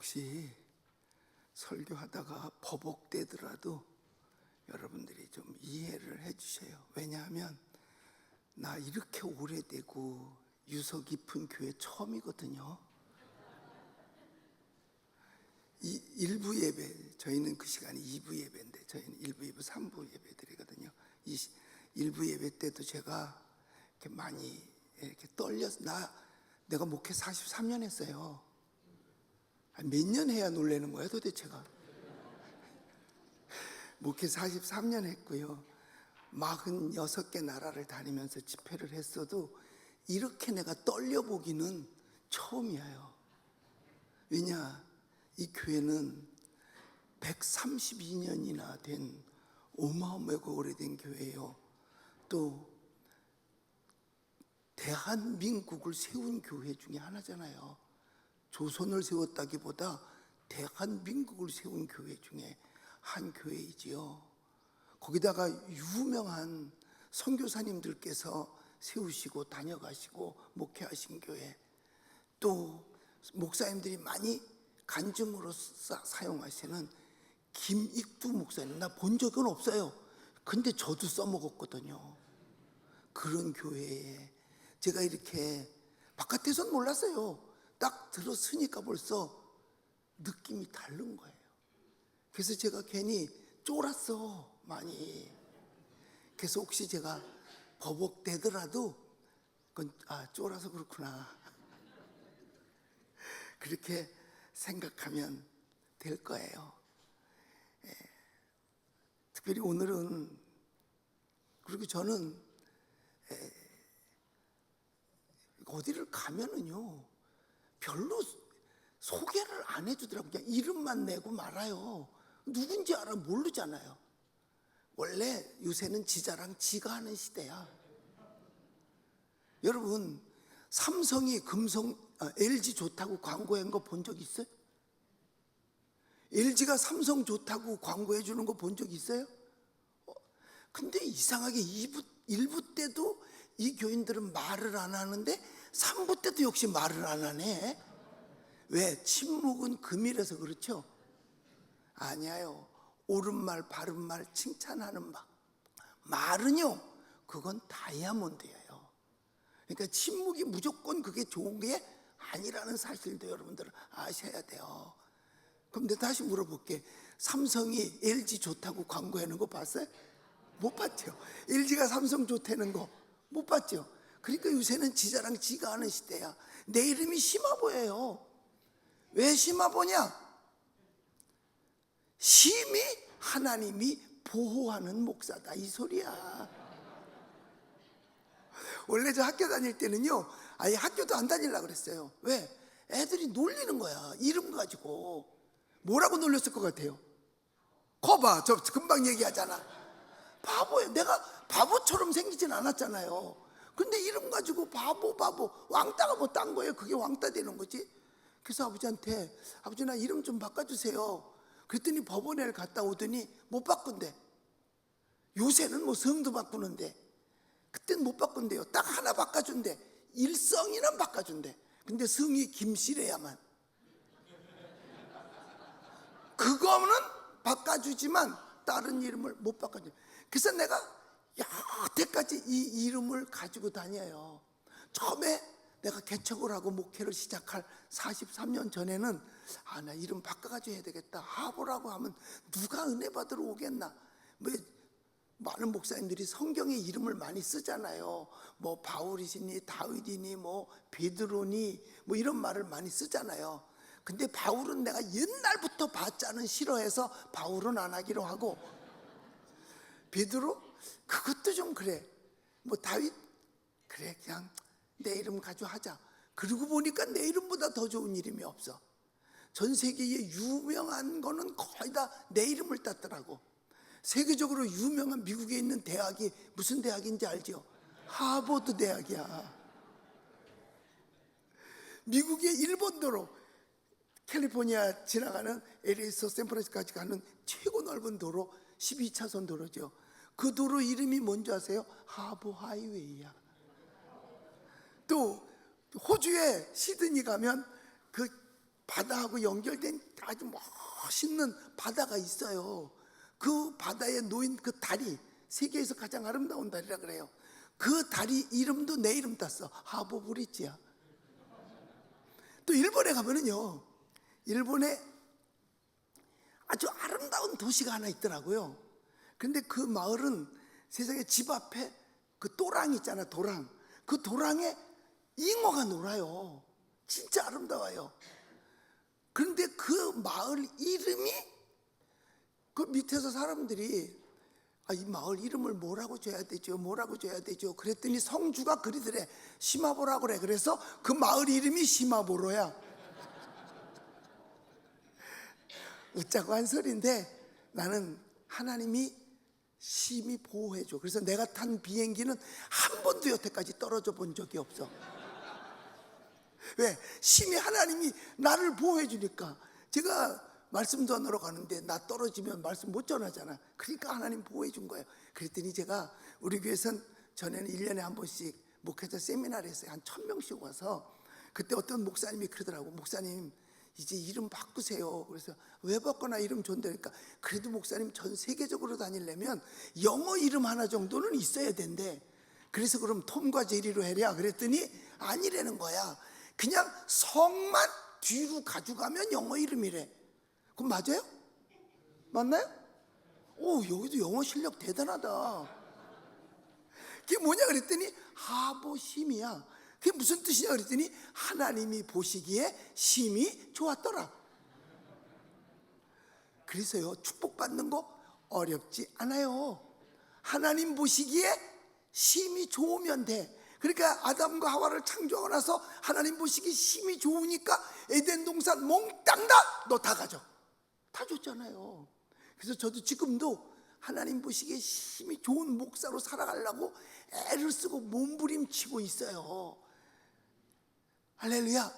혹시 설교하다가 버벅대더라도 여러분들이 좀 이해를 해주세요. 왜냐하면 나 이렇게 오래되고 유서 깊은 교회 처음이거든요. 이 1부 예배, 저희는 그 시간이 2부 예배인데 저희는 1부, 2부, 3부 예배 드리거든요. 이 1부 예배 때도 제가 이렇게 많이 이렇게 떨려서 내가 목회 43년 했어요. 몇 년 해야 놀라는 거야 도대체가. 목회 43년 했고요. 46개 나라를 다니면서 집회를 했어도 이렇게 내가 떨려보기는 처음이에요. 왜냐, 이 교회는 132년이나 된 어마어마하고 오래된 교회예요. 또 대한민국을 세운 교회 중에 하나잖아요. 조선을 세웠다기보다 대한민국을 세운 교회 중에 한 교회이지요. 거기다가 유명한 선교사님들께서 세우시고 다녀가시고 목회하신 교회, 또 목사님들이 많이 간증으로 사용하시는 김익두 목사님, 나 본 적은 없어요. 근데 저도 써먹었거든요. 그런 교회에 제가 이렇게 바깥에선 몰랐어요. 딱 들었으니까 벌써 느낌이 다른 거예요. 그래서 제가 괜히 쫄았어 많이. 그래서 혹시 제가 버벅대더라도 그건 쫄아서 그렇구나 그렇게 생각하면 될 거예요. 특별히 오늘은, 그리고 저는 어디를 가면은요 별로 소개를 안 해주더라고요. 그냥 이름만 내고 말아요. 누군지 알아 모르잖아요. 원래 요새는 지 자랑 지가 하는 시대야. 여러분, 삼성이 LG 좋다고 광고한 거 본 적 있어요? LG가 삼성 좋다고 광고해 주는 거 본 적 있어요? 근데 이상하게 1부 때도 이 교인들은 말을 안 하는데 3부 때도 역시 말을 안 하네. 왜? 침묵은 금이라서 그렇죠? 아니에요. 옳은 말, 바른 말, 칭찬하는 말은요, 그건 다이아몬드예요. 그러니까 침묵이 무조건 그게 좋은 게 아니라는 사실도 여러분들은 아셔야 돼요. 그럼 내가 다시 물어볼게. 삼성이 LG 좋다고 광고하는 거 봤어요? 못 봤죠. LG가 삼성 좋다는 거 못 봤죠. 그러니까 요새는 지 자랑 지가 하는 시대야. 내 이름이 심화 보여요. 왜 심화 보냐? 심히 하나님이 보호하는 목사다 이 소리야. 원래 저 학교 다닐 때는요, 아예 학교도 안 다니려고 그랬어요. 왜? 애들이 놀리는 거야. 이름 가지고. 뭐라고 놀렸을 것 같아요? 거봐, 저 금방 얘기하잖아. 바보예요. 내가 바보처럼 생기진 않았잖아요. 근데 이름 가지고 바보 왕따가 뭐 딴 거예요. 그게 왕따 되는 거지. 그래서 아버지한테, 아버지 나 이름 좀 바꿔주세요. 그랬더니 법원에 갔다 오더니 못 바꾼대. 요새는 뭐 성도 바꾸는데 그때는 못 바꾼대요. 딱 하나 바꿔준대. 일성이는 바꿔준대. 근데 성이 김씨래야만. 그거는 바꿔주지만 다른 이름을 못 바꿔줘. 그래서 내가 여태까지 이 이름을 가지고 다녀요. 처음에 내가 개척을 하고 목회를 시작할 43년 전에는 나 이름 바꿔가지고 해야 되겠다. 하보라고 하면 누가 은혜 받으러 오겠나. 뭐 많은 목사님들이 성경에 이름을 많이 쓰잖아요. 뭐 바울이시니 다윗이니 뭐 베드로니 뭐 이런 말을 많이 쓰잖아요. 근데 바울은 내가 옛날부터 바자는 싫어해서 바울은 안 하기로 하고, 베드로 그것도 좀 그래. 뭐 다윗 그래, 그냥 내 이름 가지고 하자. 그러고 보니까 내 이름보다 더 좋은 이름이 없어. 전 세계에 유명한 거는 거의 다 내 이름을 땄더라고. 세계적으로 유명한 미국에 있는 대학이 무슨 대학인지 알죠? 하버드 대학이야. 미국의 일본도로, 캘리포니아 지나가는 LA에서 샌프란시스코까지 가는 최고 넓은 도로, 12차선 도로죠. 그 도로 이름이 뭔지 아세요? 하버 하이웨이야. 또 호주에 시드니 가면 그 바다하고 연결된 아주 멋있는 바다가 있어요. 그 바다에 놓인 그 다리, 세계에서 가장 아름다운 다리라 그래요. 그 다리 이름도 내 이름 땄어. 하버 브릿지야. 또 일본에 가면은요, 일본에 아주 아름다운 도시가 하나 있더라고요. 근데 그 마을은 세상에 집 앞에 그 도랑 있잖아, 도랑. 그 도랑에 잉어가 놀아요. 진짜 아름다워요. 그런데 그 마을 이름이, 그 밑에서 사람들이 이 마을 이름을 뭐라고 줘야 되죠? 뭐라고 줘야 되죠? 그랬더니 성주가 그리더래. 시마보라고 그래. 그래서 그 마을 이름이 시마보로야. 웃자고 한 소리인데 나는 하나님이 심히 보호해줘. 그래서 내가 탄 비행기는 한 번도 여태까지 떨어져 본 적이 없어. 왜? 심히 하나님이 나를 보호해 주니까. 제가 말씀 전하러 가는데 나 떨어지면 말씀 못 전하잖아. 그러니까 하나님 보호해 준 거예요. 그랬더니 제가 우리 교회에선 전에는 1년에 한 번씩 목회자 세미나를 했어요. 한 1000명씩 와서. 그때 어떤 목사님이 그러더라고. 목사님 이제 이름 바꾸세요. 그래서 왜 바꿔나 이름 좋다니까. 그래도 목사님 전 세계적으로 다니려면 영어 이름 하나 정도는 있어야 된대. 그래서 그럼 톰과 제리로 해라. 그랬더니 아니라는 거야. 그냥 성만 뒤로 가져가면 영어 이름이래. 그럼 맞아요? 맞나요? 오, 여기도 영어 실력 대단하다. 그게 뭐냐 그랬더니 하보심이야. 그게 무슨 뜻이냐 그랬더니 하나님이 보시기에 심히 좋았더라. 그래서요, 축복받는 거 어렵지 않아요. 하나님 보시기에 심히 좋으면 돼. 그러니까 아담과 하와를 창조하고 나서 하나님 보시기 심히 좋으니까 에덴 동산 몽땅 다 너 다 가져. 다 줬잖아요. 그래서 저도 지금도 하나님 보시기에 심히 좋은 목사로 살아가려고 애를 쓰고 몸부림치고 있어요. 할렐루야.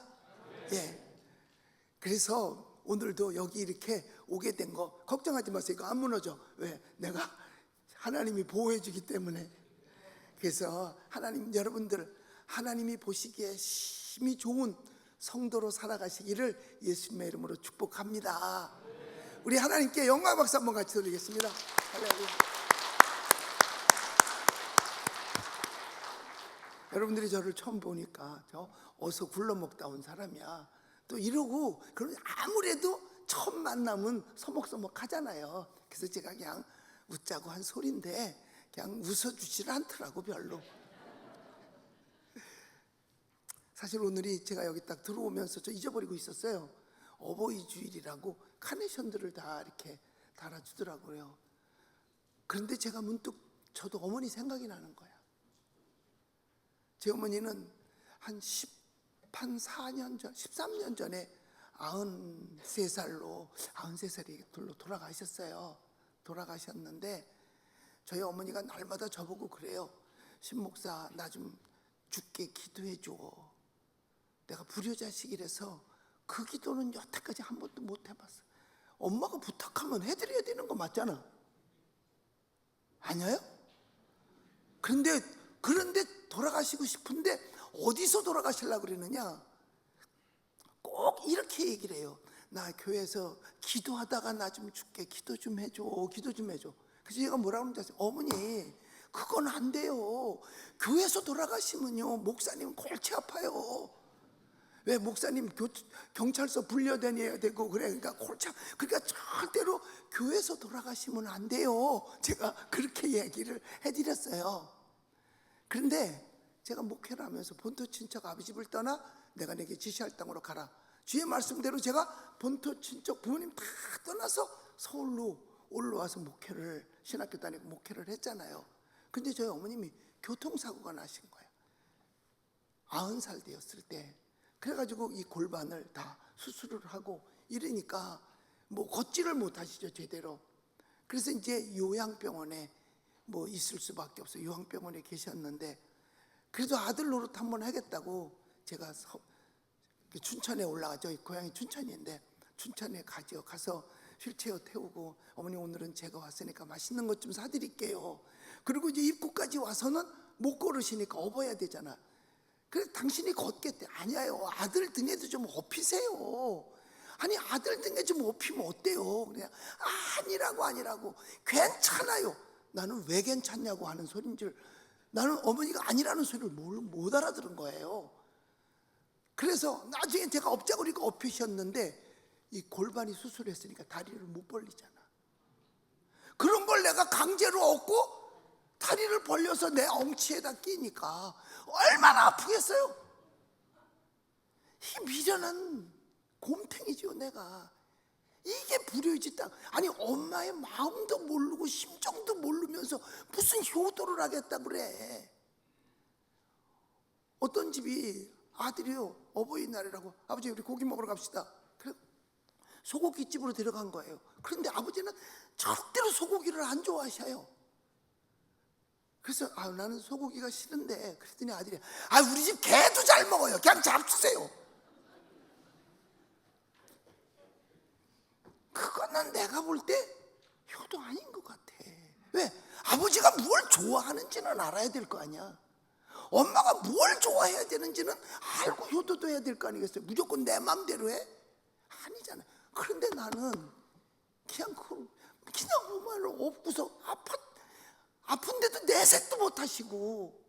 예. 그래서 오늘도 여기 이렇게 오게 된 거 걱정하지 마세요. 이거 안 무너져. 왜? 내가 하나님이 보호해 주기 때문에. 그래서 하나님, 여러분들 하나님이 보시기에 심히 좋은 성도로 살아가시기를 예수님의 이름으로 축복합니다. 우리 하나님께 영광 박수 한번 같이 드리겠습니다. 할렐루야. 여러분들이 저를 처음 보니까 저 어서 굴러먹다 온 사람이야. 또 이러고, 그럼 아무래도 처음 만남은 서먹서먹 하잖아요. 그래서 제가 그냥 웃자고 한 소리인데 그냥 웃어주질 않더라고, 별로. 사실 오늘이 제가 여기 딱 들어오면서 저 잊어버리고 있었어요. 어버이 주일이라고 카네이션들을 다 이렇게 달아주더라고요. 그런데 제가 문득 저도 어머니 생각이 나는 거야. 제 어머니는 한 14년 전, 13년 전에 93살이 돌아가셨어요. 돌아가셨는데 저희 어머니가 날마다 저보고 그래요. 신목사, 나 좀 죽게 기도해 줘. 내가 불효자식이라서 그 기도는 여태까지 한 번도 못 해봤어. 엄마가 부탁하면 해드려야 되는 거 맞잖아. 아니에요? 그런데 돌아가시고 싶은데 어디서 돌아가시려고 그러느냐? 꼭 이렇게 얘기를 해요. 나 교회에서 기도하다가 나 좀 죽게 기도 좀 해줘. 기도 좀 해줘. 그래서 얘가 뭐라고 하는지 아세요? 어머니, 그건 안 돼요. 교회에서 돌아가시면요, 목사님 골치 아파요. 왜? 목사님 경찰서 불려다녀야 되고 그래. 그러니까 절대로 교회에서 돌아가시면 안 돼요. 제가 그렇게 얘기를 해드렸어요. 그런데 제가 목회를 하면서 본토 친척 아버집을 떠나 내가 내게 지시할 땅으로 가라. 주의 말씀대로 제가 본토 친척 부모님 다 떠나서 서울로 올라와서 신학교 다니고 목회를 했잖아요. 근데 저희 어머님이 교통사고가 나신 거예요. 90살 되었을 때. 그래가지고 이 골반을 다 수술을 하고 이러니까 뭐 걷지를 못하시죠, 제대로. 그래서 이제 요양병원에 뭐 있을 수밖에 없어요. 요양병원에 계셨는데, 그래도 아들 노릇 한번 하겠다고 제가 춘천에 올라가죠. 고향이 춘천인데 춘천에 가서 휠체어 태우고, 어머니 오늘은 제가 왔으니까 맛있는 것 좀 사드릴게요. 그리고 이제 입구까지 와서는 못 걸으시니까 업어야 되잖아. 그래서 당신이 걷겠대. 아니에요. 아들 등에도 좀 업히세요. 아니 아들 등에 좀 업히면 어때요? 그냥 아니라고 괜찮아요. 나는 왜 괜찮냐고 하는 소리인 줄, 나는 어머니가 아니라는 소리를 못 알아들은 거예요. 그래서 나중에 제가 업자고리가 업히셨는데 이 골반이 수술했으니까 다리를 못 벌리잖아. 그런 걸 내가 강제로 얻고 다리를 벌려서 내 엉치에다 끼니까 얼마나 아프겠어요? 이 미련한 곰탱이죠 내가. 이게 불효의 짓당. 아니 엄마의 마음도 모르고 심정도 모르면서 무슨 효도를 하겠다 그래. 어떤 집이 아들이요, 어버이날이라고 아버지 우리 고기 먹으러 갑시다. 그래 소고기집으로 데려간 거예요. 그런데 아버지는 절대로 소고기를 안 좋아하셔요. 그래서 나는 소고기가 싫은데, 그랬더니 아들이 우리 집 개도 잘 먹어요. 그냥 잡수세요. 그거는 내가 볼 때 효도 아닌 것 같아. 왜? 아버지가 뭘 좋아하는지는 알아야 될 거 아니야. 엄마가 뭘 좋아해야 되는지는 알고 효도도 해야 될 거 아니겠어요. 무조건 내 맘대로 해? 아니잖아. 그런데 나는 그냥 엄마를 업고서 아픈데도 내색도 못 하시고.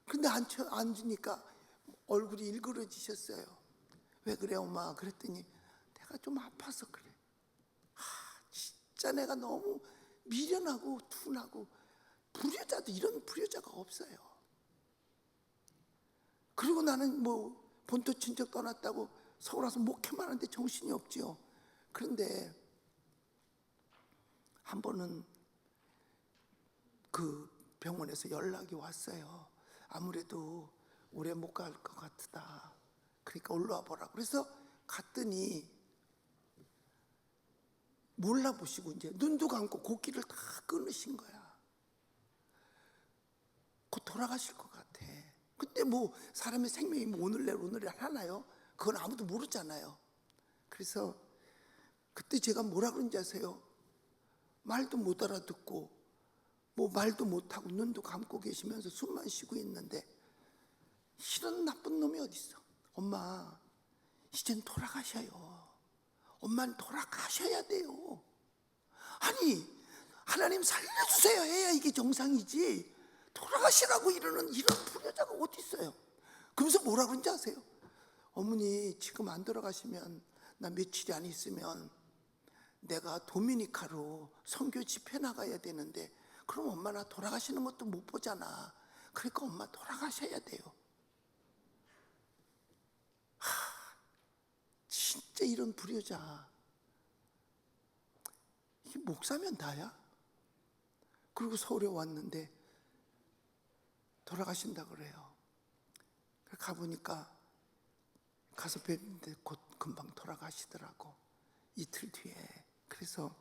근데 앉으니까 얼굴이 일그러지셨어요. 왜 그래 엄마? 그랬더니 내가 좀 아파서 그래. 진짜 내가 너무 미련하고 둔하고, 불효자도 이런 불효자가 없어요. 그리고 나는 뭐 본토 친척 떠났다고 서울 와서 목회만 하는데 정신이 없지요. 그런데 한 번은 그 병원에서 연락이 왔어요. 아무래도 오래 못 갈 것 같다. 그러니까 올라와 보라. 그래서 갔더니 몰라보시고 이제 눈도 감고 곡기를 다 끊으신 거야. 곧 돌아가실 것 같아. 근데 뭐 사람의 생명이 뭐 오늘 내일 하나요? 그건 아무도 모르잖아요. 그래서 그때 제가 뭐라 그런지 아세요? 말도 못 알아듣고 뭐 말도 못하고 눈도 감고 계시면서 숨만 쉬고 있는데, 이런 나쁜 놈이 어딨어. 엄마 이젠 돌아가셔요. 엄마는 돌아가셔야 돼요. 아니 하나님 살려주세요 해야 이게 정상이지, 돌아가시라고 이러는 이런 불효자가 어디 있어요. 그러면서 뭐라 그런지 아세요? 어머니 지금 안 돌아가시면 나 며칠이 안 있으면 내가 도미니카로 선교 집회 나가야 되는데, 그럼 엄마 나 돌아가시는 것도 못 보잖아. 그러니까 엄마 돌아가셔야 돼요. 진짜 이런 불효자, 이게 목사면 다야? 그리고 서울에 왔는데 돌아가신다 그래요. 가보니까 가서 뵀는데 곧 금방 돌아가시더라고, 이틀 뒤에. 그래서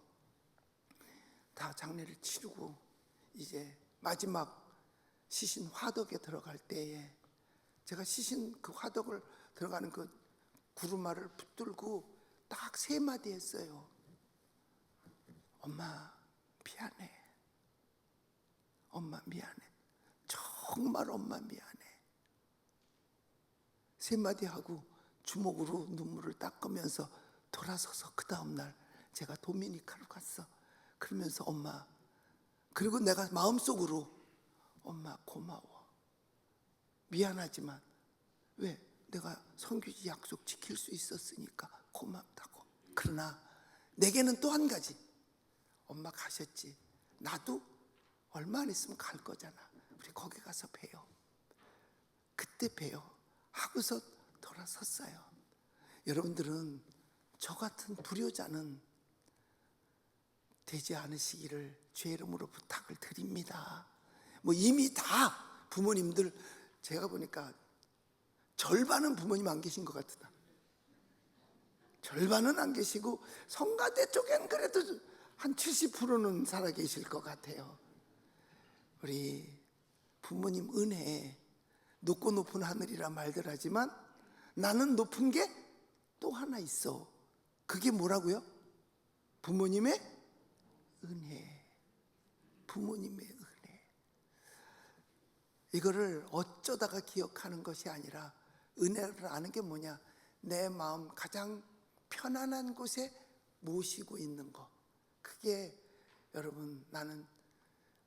다 장례를 치르고 이제 마지막 시신 화덕에 들어갈 때에 제가 시신 그 화덕을 들어가는 그 구루마를 붙들고 딱 3마디 했어요. 엄마 미안해. 엄마 미안해. 정말 엄마 미안해. 3마디 하고 주먹으로 눈물을 닦으면서 돌아서서 그 다음날 제가 도미니카로 갔어. 그러면서 엄마, 그리고 내가 마음속으로 엄마 고마워. 미안하지만 왜? 내가 선교지 약속 지킬 수 있었으니까 고맙다고. 그러나 내게는 또 한 가지, 엄마 가셨지, 나도 얼마 안 있으면 갈 거잖아. 우리 거기 가서 봬요. 그때 봬요 하고서 돌아섰어요. 여러분들은 저 같은 불효자는 되지 않으시기를 주의 이름으로 부탁을 드립니다. 뭐 이미 다 부모님들, 제가 보니까 절반은 부모님 안 계신 것 같다. 절반은 안 계시고 성가대 쪽엔 그래도 한 70%는 살아 계실 것 같아요. 우리 부모님 은혜, 높고 높은 하늘이라 말들 하지만 나는 높은 게 또 하나 있어. 그게 뭐라고요? 부모님의 은혜. 부모님의 은혜. 이거를 어쩌다가 기억하는 것이 아니라, 은혜를 아는 게 뭐냐? 내 마음 가장 편안한 곳에 모시고 있는 거, 그게 여러분, 나는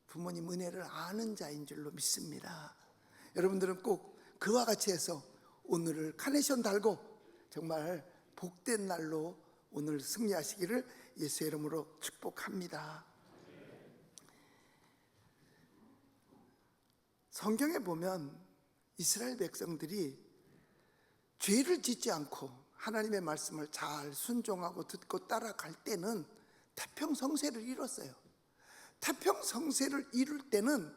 부모님 은혜를 아는 자인 줄로 믿습니다. 여러분들은 꼭 그와 같이 해서 오늘을 카네이션 달고 정말 복된 날로 오늘 승리하시기를 예수의 이름으로 축복합니다. 성경에 보면 이스라엘 백성들이 죄를 짓지 않고 하나님의 말씀을 잘 순종하고 듣고 따라갈 때는 태평성세를 이뤘어요. 태평성세를 이룰 때는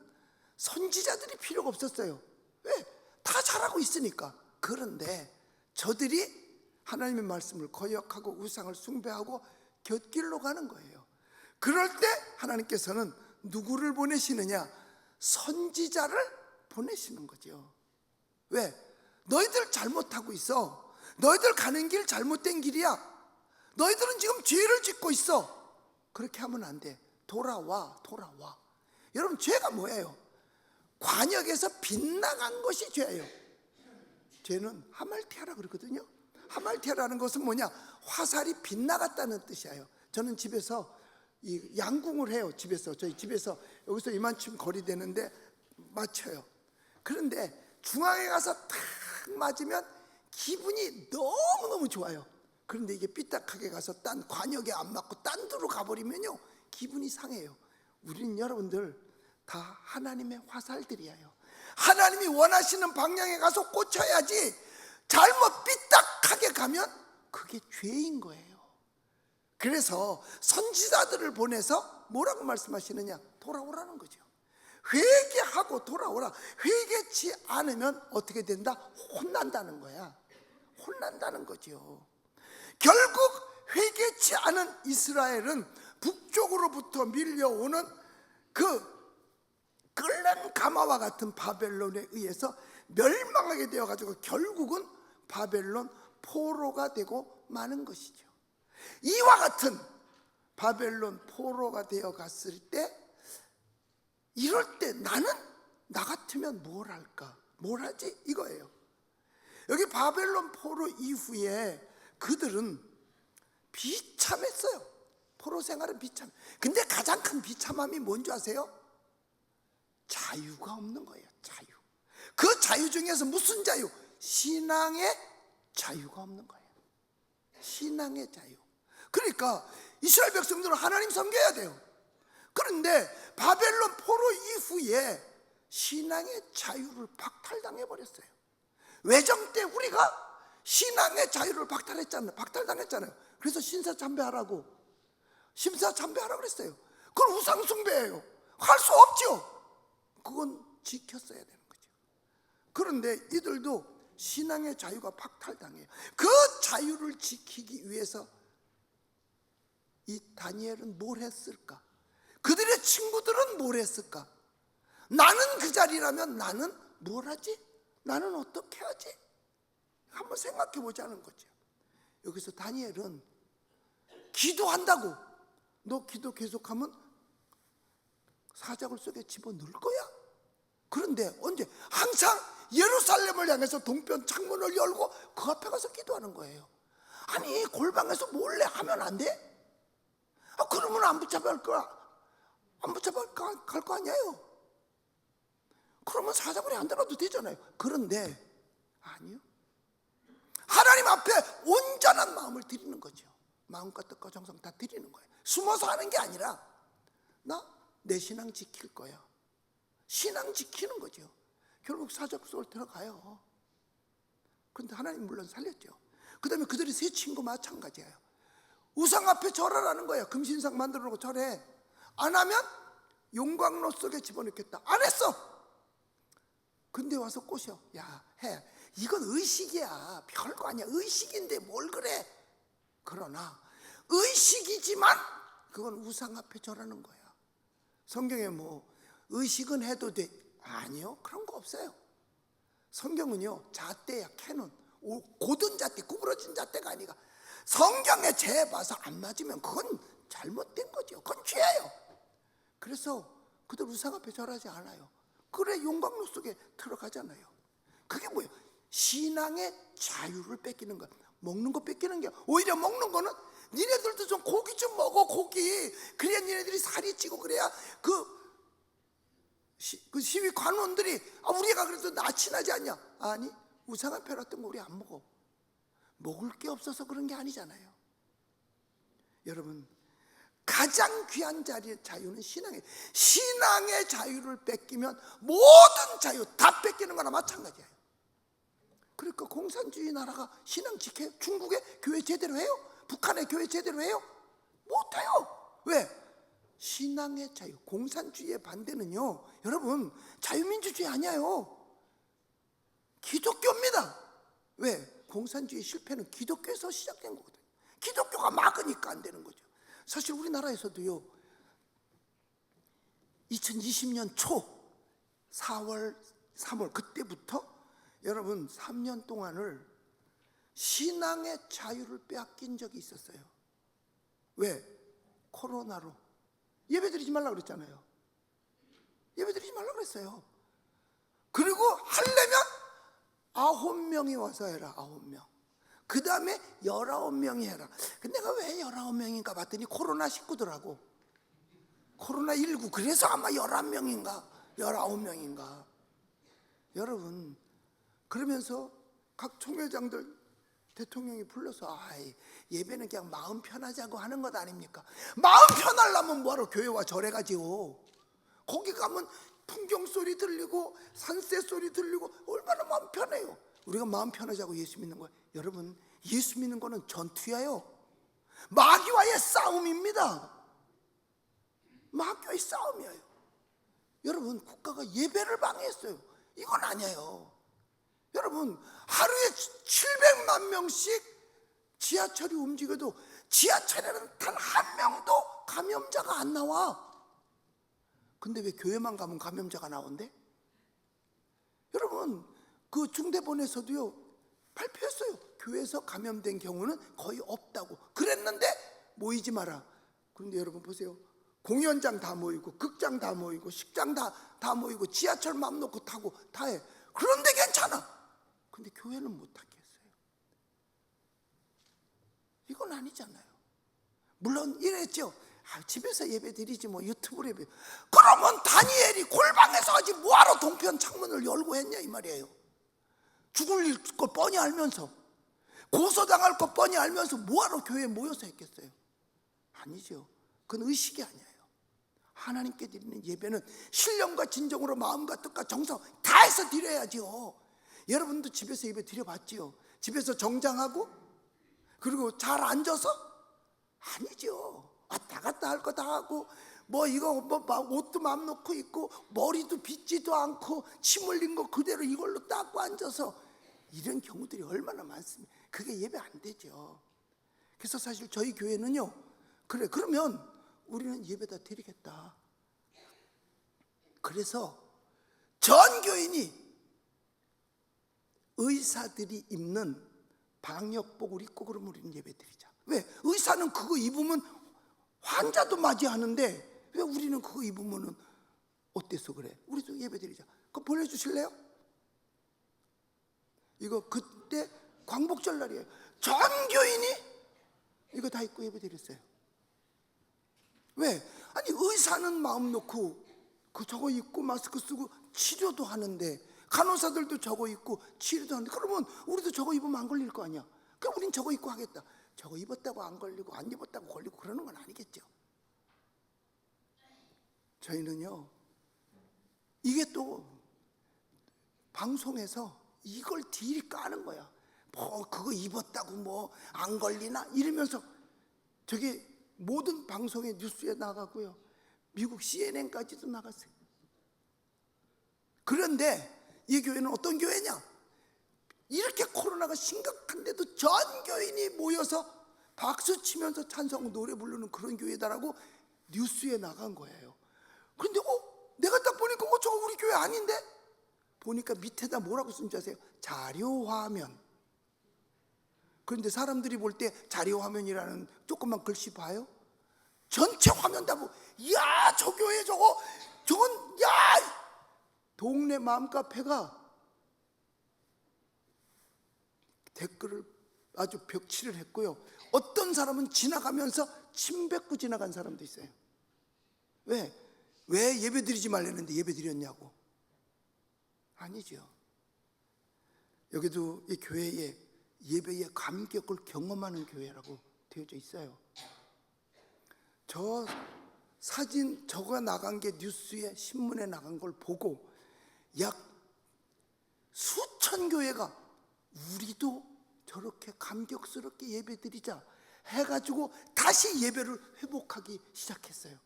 선지자들이 필요가 없었어요. 왜? 다 잘하고 있으니까. 그런데 저들이 하나님의 말씀을 거역하고 우상을 숭배하고 곁길로 가는 거예요. 그럴 때 하나님께서는 누구를 보내시느냐? 선지자를 보내시는 거죠. 왜? 너희들 잘못하고 있어. 너희들 가는 길 잘못된 길이야. 너희들은 지금 죄를 짓고 있어. 그렇게 하면 안 돼. 돌아와. 여러분, 죄가 뭐예요? 관역에서 빗나간 것이 죄예요. 죄는 하말티아라 그러거든요. 하말티아라는 것은 뭐냐? 화살이 빗나갔다는 뜻이에요. 저는 집에서 이 양궁을 해요. 저희 집에서 여기서 이만큼 거리 되는데 맞춰요. 그런데 중앙에 가서 탁 맞으면 기분이 너무너무 좋아요. 그런데 이게 삐딱하게 가서 딴 관역에 안 맞고 딴 데로 가버리면요, 기분이 상해요. 우리는 여러분들 다 하나님의 화살들이에요. 하나님이 원하시는 방향에 가서 꽂혀야지. 잘못 삐딱하게 가면 그게 죄인 거예요. 그래서 선지자들을 보내서 뭐라고 말씀하시느냐? 돌아오라는 거죠. 회개하고 돌아오라. 회개치 않으면 어떻게 된다? 혼난다는 거야. 혼난다는 거죠. 결국 회개치 않은 이스라엘은 북쪽으로부터 밀려오는 그 끓는 가마와 같은 바벨론에 의해서 멸망하게 되어가지고 결국은 바벨론 포로가 되고 마는 것이죠. 이와 같은 바벨론 포로가 되어 갔을 때, 이럴 때 나는 나 같으면 뭘 할까? 뭘 하지? 이거예요. 여기 바벨론 포로 이후에 그들은 비참했어요. 포로 생활은 비참. 근데 가장 큰 비참함이 뭔지 아세요? 자유가 없는 거예요. 자유. 그 자유 중에서 무슨 자유? 신앙의 자유가 없는 거예요. 신앙의 자유. 그러니까 이스라엘 백성들은 하나님 섬겨야 돼요. 그런데 바벨론 포로 이후에 신앙의 자유를 박탈당해 버렸어요. 외정 때 우리가 신앙의 자유를 박탈당했잖아요. 그래서 신사참배하라고 그랬어요. 그건 우상숭배예요. 할 수 없죠. 그건 지켰어야 되는 거죠. 그런데 이들도 신앙의 자유가 박탈당해요. 그 자유를 지키기 위해서 이 다니엘은 뭘 했을까? 그들의 친구들은 뭘 했을까? 나는 그 자리라면 나는 뭘 하지? 나는 어떻게 하지? 한번 생각해 보자는 거죠. 여기서 다니엘은 기도한다고, 너 기도 계속하면 사자굴 속에 집어넣을 거야. 그런데 언제? 항상 예루살렘을 향해서 동편 창문을 열고 그 앞에 가서 기도하는 거예요. 아니, 골방에서 몰래 하면 안 돼? 그러면 안 붙잡아갈 거 아니에요. 그러면 사자굴에 안 들어가도 되잖아요. 그런데 아니요. 하나님 앞에 온전한 마음을 드리는 거죠. 마음과 뜻과 정성 다 드리는 거예요. 숨어서 하는 게 아니라 나 내 신앙 지킬 거야. 신앙 지키는 거죠. 결국 사자굴 속을 들어가요. 그런데 하나님 물론 살렸죠. 그 다음에 그들이 세 친구 마찬가지예요. 우상 앞에 절하라는 거예요. 금신상 만들어 놓고 절해. 안 하면 용광로 속에 집어넣겠다. 안 했어. 근데 와서 꼬셔. 야, 해. 이건 의식이야. 별거 아니야. 의식인데 뭘 그래. 그러나 의식이지만 그건 우상 앞에 절하는 거야. 성경에 뭐 의식은 해도 돼. 아니요. 그런 거 없어요. 성경은요, 잣대야. 캐논. 고든 잣대, 구부러진 잣대가 아니라 성경에 재 봐서 안 맞으면 그건 잘못된 거죠. 그건 죄예요. 그래서 그들 우상 앞에 절하지 않아요. 그래, 용광로 속에 들어가잖아요. 그게 뭐예요? 신앙의 자유를 뺏기는 것. 먹는 거 뺏기는 게, 오히려 먹는 거는 니네들도 좀 고기 좀 먹어, 고기. 그래야 니네들이 살이 찌고, 그래야 그 시위 관원들이 우리가 그래도 나친하지 않냐? 아니, 우상을 펴놨던 거 우리 안 먹어. 먹을 게 없어서 그런 게 아니잖아요. 여러분, 가장 귀한 자유는 신앙의 자유를 뺏기면 모든 자유 다 뺏기는 거나 마찬가지예요. 그러니까 공산주의 나라가 신앙 지켜요? 중국의 교회 제대로 해요? 북한의 교회 제대로 해요? 못해요. 왜? 신앙의 자유. 공산주의의 반대는요, 여러분, 자유민주주의 아니에요. 기독교입니다. 왜? 공산주의 실패는 기독교에서 시작된 거거든요. 기독교가 막으니까 안 되는 거죠. 사실 우리나라에서도요, 2020년 초 4월 3월 그때부터 여러분 3년 동안을 신앙의 자유를 빼앗긴 적이 있었어요. 왜? 코로나로. 예배드리지 말라고 그랬잖아요. 예배드리지 말라고 그랬어요. 그리고 하려면 9명이 와서 해라. 9명. 그 다음에 19명이 해라. 근데 내가 왜 19명인가 봤더니 코로나19더라고. 코로나19. 그래서 아마 11명인가 19명인가. 여러분, 그러면서 각 총회장들 대통령이 불러서 예배는 그냥 마음 편하자고 하는 것 아닙니까? 마음 편하려면 뭐하러 교회 와 절에 가지요. 거기 가면 풍경 소리 들리고 산새 소리 들리고 얼마나 마음 편해요. 우리가 마음 편하자고 예수 믿는 거예요. 여러분, 예수 믿는 거는 전투예요. 마귀와의 싸움입니다. 마귀와의 싸움이에요. 여러분, 국가가 예배를 방해했어요. 이건 아니에요. 여러분, 하루에 700만 명씩 지하철이 움직여도 지하철에는 단 한 명도 감염자가 안 나와. 근데 왜 교회만 가면 감염자가 나온대? 여러분, 그 중대본에서도요 발표했어요. 교회에서 감염된 경우는 거의 없다고 그랬는데 모이지 마라. 그런데 여러분 보세요. 공연장 다 모이고 극장 다 모이고 식장 다 모이고 지하철 맘 놓고 타고 다 해. 그런데 괜찮아. 근데 교회는 못하게 했어요. 이건 아니잖아요. 물론 이랬죠. 집에서 예배 드리지 뭐 유튜브로 예배. 그러면 다니엘이 골방에서 하지 뭐하러 동편 창문을 열고 했냐 이 말이에요. 죽을 걸 뻔히 알면서, 고소당할 걸 뻔히 알면서 뭐하러 교회에 모여서 했겠어요? 아니죠. 그건 의식이 아니에요. 하나님께 드리는 예배는 신령과 진정으로 마음과 뜻과 정성 다 해서 드려야죠. 여러분도 집에서 예배 드려봤지요? 집에서 정장하고 그리고 잘 앉아서? 아니죠. 왔다 갔다 할 거 다 하고 뭐 이거 뭐 옷도 맘 놓고 입고 머리도 빗지도 않고 침 흘린 거 그대로 이걸로 닦고 앉아서 이런 경우들이 얼마나 많습니까? 그게 예배 안 되죠. 그래서 사실 저희 교회는요, 그래 그러면 우리는 예배다 드리겠다. 그래서 전 교인이 의사들이 입는 방역복을 입고 그러면 우리는 예배 드리자. 왜? 의사는 그거 입으면 환자도 맞이하는데 왜 우리는 그거 입으면 어때서 그래? 우리도 예배 드리자. 그거 보내주실래요? 이거 그때 광복절 날이에요. 전 교인이 이거 다 입고 예배 드렸어요. 왜? 아니 의사는 마음 놓고 그 저거 입고 마스크 쓰고 치료도 하는데, 간호사들도 저거 입고 치료도 하는데, 그러면 우리도 저거 입으면 안 걸릴 거 아니야. 그럼 우린 저거 입고 하겠다. 저거 입었다고 안 걸리고 안 입었다고 걸리고 그러는 건 아니겠죠. 저희는요, 이게 또 방송에서 이걸 딜 까는 거야. 뭐 그거 입었다고 뭐 안 걸리나 이러면서 저게 모든 방송의 뉴스에 나가고요, 미국 CNN까지도 나갔어요. 그런데 이 교회는 어떤 교회냐? 이렇게 코로나가 심각한데도 전 교인이 모여서 박수 치면서 찬송 노래 부르는 그런 교회다라고 뉴스에 나간 거예요. 그런데 내가 딱 보니까 저거 우리 교회 아닌데? 보니까 밑에다 뭐라고 쓴지 아세요? 자료화면. 그런데 사람들이 볼 때 자료화면이라는 조그만 글씨 봐요? 전체 화면 다 보고, 야, 저 교회 저건, 야! 동네 맘카페가 댓글을 아주 벽치를 했고요. 어떤 사람은 지나가면서 침 뱉고 지나간 사람도 있어요. 왜 예배 드리지 말랬는데 예배 드렸냐고. 아니죠. 여기도 이 교회에 예배의 감격을 경험하는 교회라고 되어져 있어요. 저 사진 저거 나간 게 뉴스에 신문에 나간 걸 보고 약 수천 교회가 우리도 저렇게 감격스럽게 예배드리자 해가지고 다시 예배를 회복하기 시작했어요.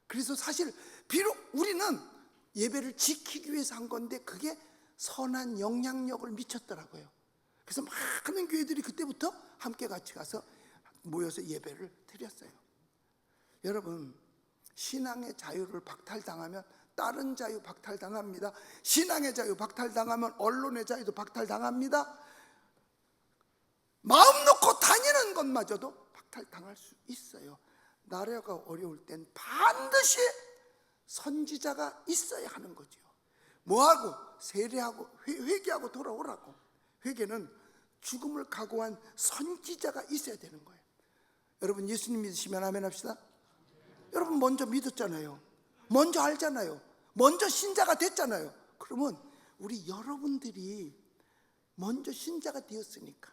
그래서 사실 비록 우리는 예배를 지키기 위해서 한 건데 그게 선한 영향력을 미쳤더라고요. 그래서 많은 교회들이 그때부터 함께 같이 가서 모여서 예배를 드렸어요. 여러분, 신앙의 자유를 박탈당하면 다른 자유 박탈당합니다. 신앙의 자유 박탈당하면 언론의 자유도 박탈당합니다. 마음 놓고 다니는 것마저도 박탈당할 수 있어요. 나라가 어려울 땐 반드시 선지자가 있어야 하는 거죠. 뭐하고? 세례하고 회개하고 돌아오라고. 회개는 죽음을 각오한 선지자가 있어야 되는 거예요. 여러분, 예수님 믿으시면 아멘 합시다. 여러분 먼저 믿었잖아요. 먼저 알잖아요. 먼저 신자가 됐잖아요. 그러면 우리 여러분들이 먼저 신자가 되었으니까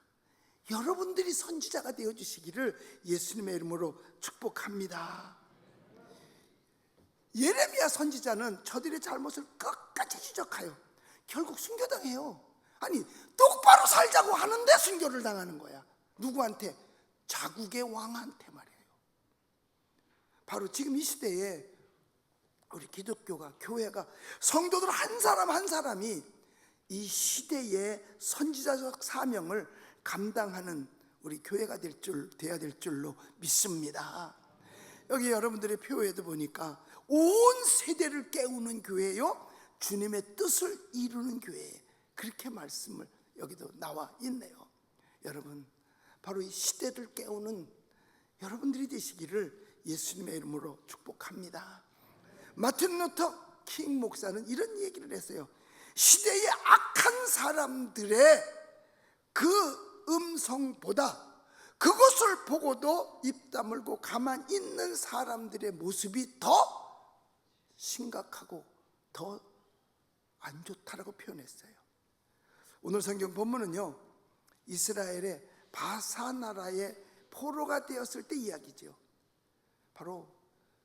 여러분들이 선지자가 되어주시기를 예수님의 이름으로 축복합니다. 예레미야 선지자는 저들의 잘못을 끝까지 지적해요. 결국 순교당해요. 아니, 똑바로 살자고 하는데 순교를 당하는 거야. 누구한테? 자국의 왕한테 말이에요. 바로 지금 이 시대에 우리 기독교가, 교회가, 성도들 한 사람 한 사람이 이 시대의 선지자적 사명을 감당하는 우리 교회가 돼야 될 줄로 믿습니다. 여기 여러분들의 표에도 보니까 온 세대를 깨우는 교회요, 주님의 뜻을 이루는 교회, 그렇게 말씀을 여기도 나와 있네요. 여러분, 바로 이 시대를 깨우는 여러분들이 되시기를 예수님의 이름으로 축복합니다. 마틴 루터 킹 목사는 이런 얘기를 했어요. 시대의 악한 사람들의 그 음성보다 그것을 보고도 입 다물고 가만히 있는 사람들의 모습이 더 심각하고 더 안 좋다라고 표현했어요. 오늘 성경 본문은요, 이스라엘의 바사 나라의 포로가 되었을 때 이야기죠. 바로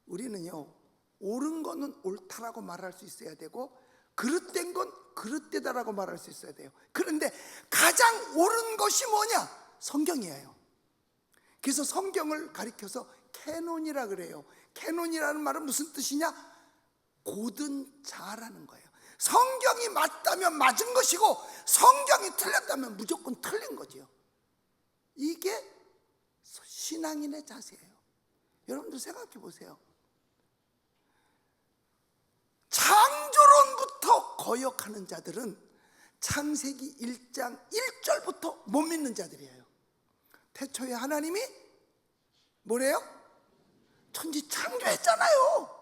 우리는요, 옳은 거는 옳다라고 말할 수 있어야 되고 그릇된 건 그릇되다라고 말할 수 있어야 돼요. 그런데 가장 옳은 것이 뭐냐? 성경이에요. 그래서 성경을 가리켜서 캐논이라 그래요. 캐논이라는 말은 무슨 뜻이냐? 고든 자라는 거예요. 성경이 맞다면 맞은 것이고 성경이 틀렸다면 무조건 틀린 거죠. 이게 신앙인의 자세예요. 여러분들 생각해 보세요. 창조론부터 거역하는 자들은 창세기 1장 1절부터 못 믿는 자들이에요. 태초에 하나님이 뭐래요? 천지 창조했잖아요.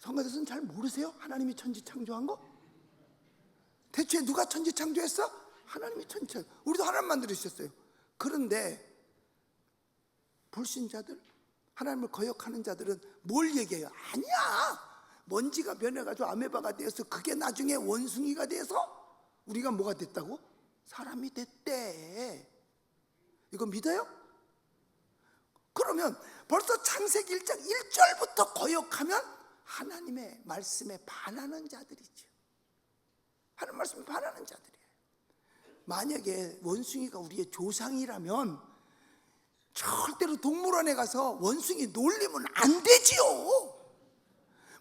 성가대서는 잘 모르세요? 하나님이 천지 창조한 거? 태초에 누가 천지 창조했어? 하나님이 천지 창조. 우리도 하나님 만들으셨어요. 그런데 불신자들, 하나님을 거역하는 자들은 뭘 얘기해요? 아니야, 먼지가 변해가지고 아메바가 되어서 그게 나중에 원숭이가 돼서 우리가 뭐가 됐다고? 사람이 됐대. 이거 믿어요? 그러면 벌써 창세기 1장 1절부터 거역하면 하나님의 말씀에 반하는 자들이죠. 하나님 말씀에 반하는 자들이에요. 만약에 원숭이가 우리의 조상이라면 절대로 동물원에 가서 원숭이 놀리면 안 되지요.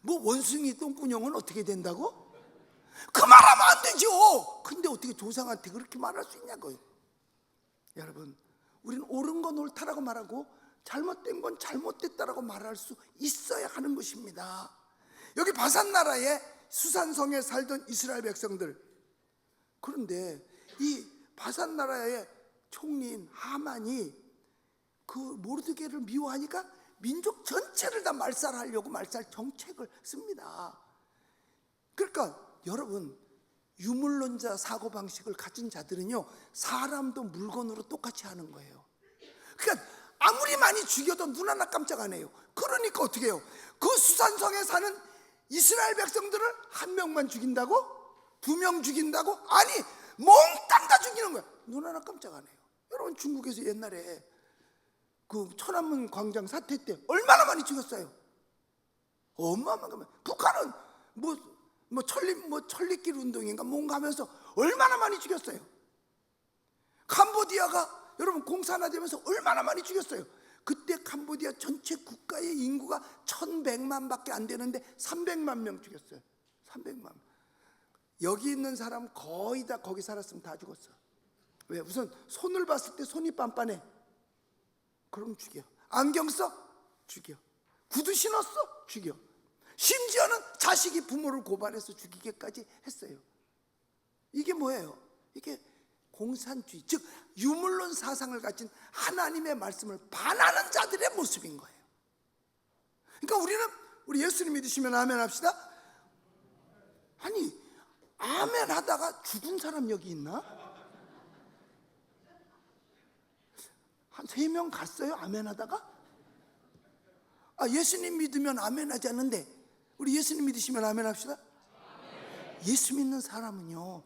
뭐 원숭이 똥구녕은 어떻게 된다고? 그 말하면 안 되죠. 근데 어떻게 조상한테 그렇게 말할 수 있냐고요. 여러분, 우리는 옳은 건 옳다라고 말하고 잘못된 건 잘못됐다라고 말할 수 있어야 하는 것입니다. 여기 바산 나라의 수산성에 살던 이스라엘 백성들, 그런데 이 바산 나라의 총리인 하만이 그 모르드게를 미워하니까 민족 전체를 다 말살하려고 말살 정책을 씁니다. 그러니까 여러분, 유물론자 사고방식을 가진 자들은요, 사람도 물건으로 똑같이 하는 거예요. 그러니까 아무리 많이 죽여도 눈 하나 깜짝 안 해요. 그러니까 어떻게 해요? 그 수산성에 사는 이스라엘 백성들을 한 명만 죽인다고? 2명 죽인다고? 아니, 몽땅 다 죽이는 거야. 눈 하나 깜짝 안 해요. 여러분, 중국에서 옛날에 그 천안문 광장 사태 때 얼마나 많이 죽였어요? 어마어마하게. 북한은 천리길 운동인가 뭔가 하면서 얼마나 많이 죽였어요. 캄보디아가 여러분 공산화되면서 얼마나 많이 죽였어요. 그때 캄보디아 전체 국가의 인구가 1100만밖에 안 되는데 300만 명 죽였어요. 300만. 여기 있는 사람 거의 다 거기 살았으면 다 죽었어. 왜? 우선 손을 봤을 때 손이 빤빤해. 그럼 죽여. 안경 써? 죽여. 구두 신었어? 죽여. 심지어는 자식이 부모를 고발해서 죽이게까지 했어요. 이게 뭐예요? 이게 공산주의, 즉 유물론 사상을 가진 하나님의 말씀을 반하는 자들의 모습인 거예요. 그러니까 우리 예수님 믿으시면 아멘 합시다. 아니, 아멘 하다가 죽은 사람 여기 있나? 한 3명 갔어요? 아멘 하다가? 예수님 믿으면 아멘 하지 않는데 우리 예수님 믿으시면 아멘 합시다. 예수 믿는 사람은요,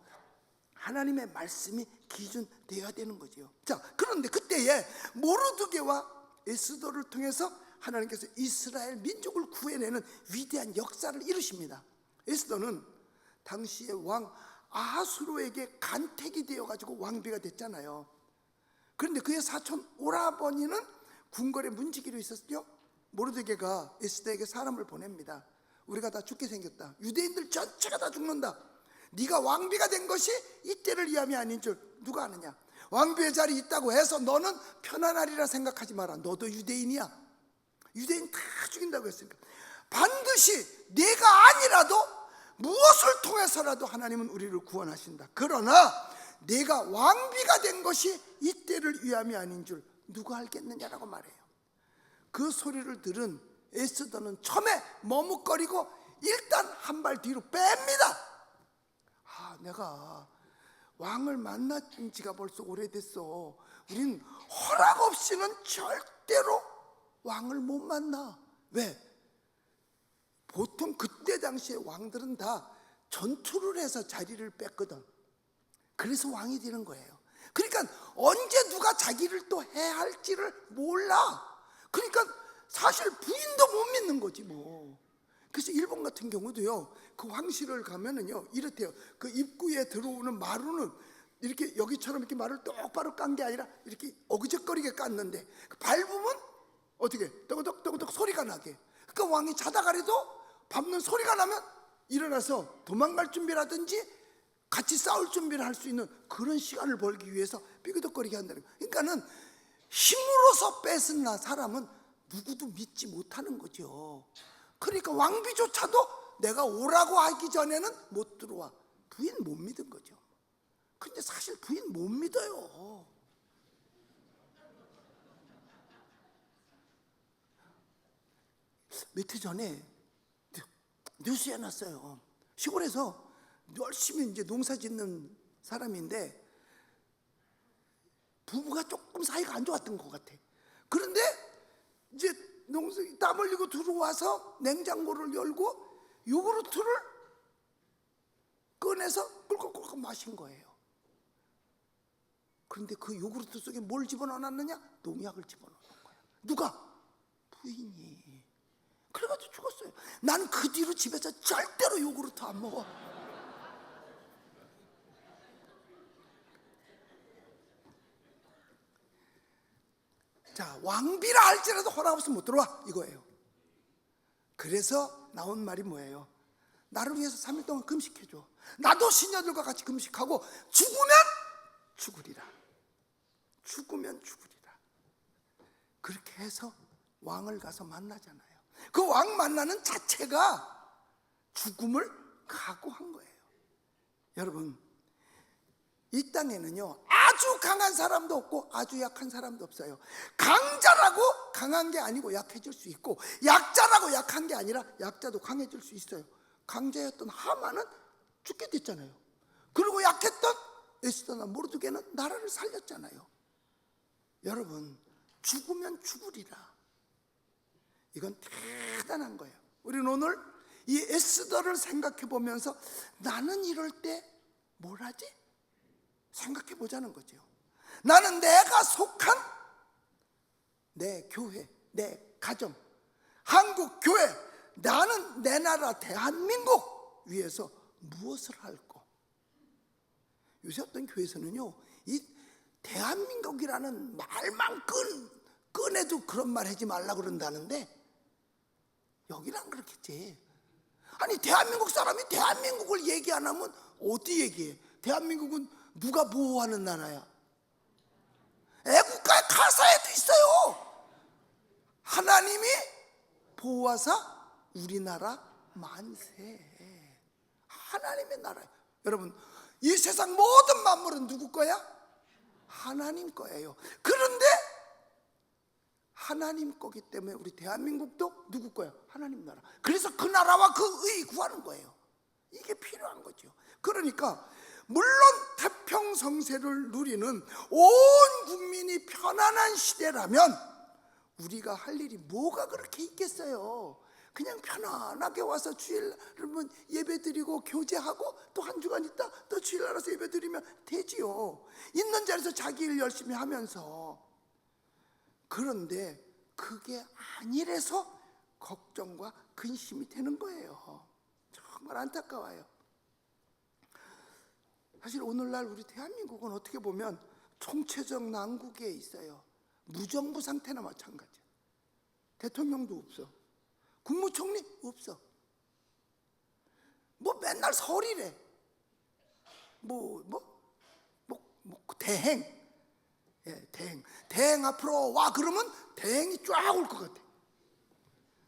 하나님의 말씀이 기준 되어야 되는 거죠. 자, 그런데 그때에 모르드게와 에스더를 통해서 하나님께서 이스라엘 민족을 구해내는 위대한 역사를 이루십니다. 에스더는 당시의 왕 아하수로에게 간택이 되어가지고 왕비가 됐잖아요. 그런데 그의 사촌 오라버니는 궁궐에 문지기로 있었죠. 모르드게가 에스더에게 사람을 보냅니다. 우리가 다 죽게 생겼다. 유대인들 전체가 다 죽는다. 네가 왕비가 된 것이 이때를 위함이 아닌 줄 누가 아느냐. 왕비의 자리 있다고 해서 너는 편안하리라 생각하지 마라. 너도 유대인이야. 유대인 다 죽인다고 했으니까 반드시 내가 아니라도 무엇을 통해서라도 하나님은 우리를 구원하신다. 그러나 내가 왕비가 된 것이 이때를 위함이 아닌 줄 누가 알겠느냐라고 말해요. 그 소리를 들은 에스더는 처음에 머뭇거리고 일단 한 발 뒤로 뺍니다. 내가 왕을 만난 지가 벌써 오래됐어. 우린 허락 없이는 절대로 왕을 못 만나. 왜? 보통 그때 당시에 왕들은 다 전투를 해서 자리를 뺐거든. 그래서 왕이 되는 거예요. 그러니까 언제 누가 자기를 또 해야 할지를 몰라. 그러니까 사실 부인도 못 믿는 거지 뭐. 그래서 일본 같은 경우도요, 그 황실을 가면은요 이렇대요. 그 입구에 들어오는 마루는 이렇게 여기처럼 이렇게 말을 똑바로 깐 게 아니라 이렇게 어그적거리게 깠는데 밟으면 어떻게 떠그덕 소리가 나게. 그러니까 왕이 자다가라도 밟는 소리가 나면 일어나서 도망갈 준비라든지 같이 싸울 준비를 할 수 있는 그런 시간을 벌기 위해서 삐그덕거리게 한다는 거예요. 그러니까는 힘으로서 뺏은 사람은 누구도 믿지 못하는 거죠. 그러니까 왕비조차도 내가 오라고 하기 전에는 못 들어와. 부인 못 믿은 거죠. 근데 사실 부인 못 믿어요. 며칠 전에 뉴스에 났어요. 시골에서 열심히 이제 농사 짓는 사람인데 부부가 조금 사이가 안 좋았던 것 같아. 그런데 이제 땀 흘리고 들어와서 냉장고를 열고 요구르트를 꺼내서 꿀꺽꿀꺽 마신 거예요. 그런데 그 요구르트 속에 뭘 집어넣어놨느냐? 농약을 집어넣는 거예요. 누가? 부인이. 그래가지고 죽었어요. 난 그 뒤로 집에서 절대로 요구르트 안 먹어. 자, 왕비라 할지라도 허락 없으면 못 들어와 이거예요. 그래서 나온 말이 뭐예요? 나를 위해서 3일 동안 금식해줘. 나도 시녀들과 같이 금식하고 죽으면 죽으리라. 죽으면 죽으리라. 그렇게 해서 왕을 가서 만나잖아요. 그 왕 만나는 자체가 죽음을 각오한 거예요. 여러분, 이 땅에는요 아주 강한 사람도 없고 아주 약한 사람도 없어요. 강자라고 강한 게 아니고 약해질 수 있고, 약자라고 약한 게 아니라 약자도 강해질 수 있어요. 강자였던 하만은 죽게 됐잖아요. 그리고 약했던 에스더나 모르드게는 나라를 살렸잖아요. 여러분, 죽으면 죽으리라. 이건 대단한 거예요. 우리는 오늘 이 에스더를 생각해 보면서 나는 이럴 때 뭘 하지? 생각해 보자는 거죠. 나는 내가 속한 내 교회, 내 가정, 한국 교회, 나는 내 나라 대한민국 위해서 무엇을 할까? 요새 어떤 교회에서는요, 이 대한민국이라는 말만 꺼내도 그런 말 하지 말라고 그런다는데, 여기는 안 그렇겠지. 아니, 대한민국 사람이 대한민국을 얘기 안 하면 어디 얘기해? 대한민국은 누가 보호하는 나라야? 애국가의 가사에도 있어요. 하나님이 보호하사 우리나라 만세. 하나님의 나라예요. 여러분, 이 세상 모든 만물은 누구 거야? 하나님 거예요. 그런데 하나님 거기 때문에 우리 대한민국도 누구 거야? 하나님 나라. 그래서 그 나라와 그 의 구하는 거예요. 이게 필요한 거죠. 그러니까 물론 태평성세를 누리는 온 국민이 편안한 시대라면 우리가 할 일이 뭐가 그렇게 있겠어요? 그냥 편안하게 와서 주일날은 예배드리고 교제하고 또 한 주간 있다 또 주일날 와서 예배드리면 되지요. 있는 자리에서 자기 일 열심히 하면서. 그런데 그게 아니라서 걱정과 근심이 되는 거예요. 정말 안타까워요. 사실 오늘날 우리 대한민국은 어떻게 보면 총체적 난국에 있어요. 무정부 상태나 마찬가지야. 대통령도 없어. 국무총리 없어. 뭐 맨날 설이래. 대행. 예, 대행 앞으로 와 그러면 대행이 쫙 올 것 같아.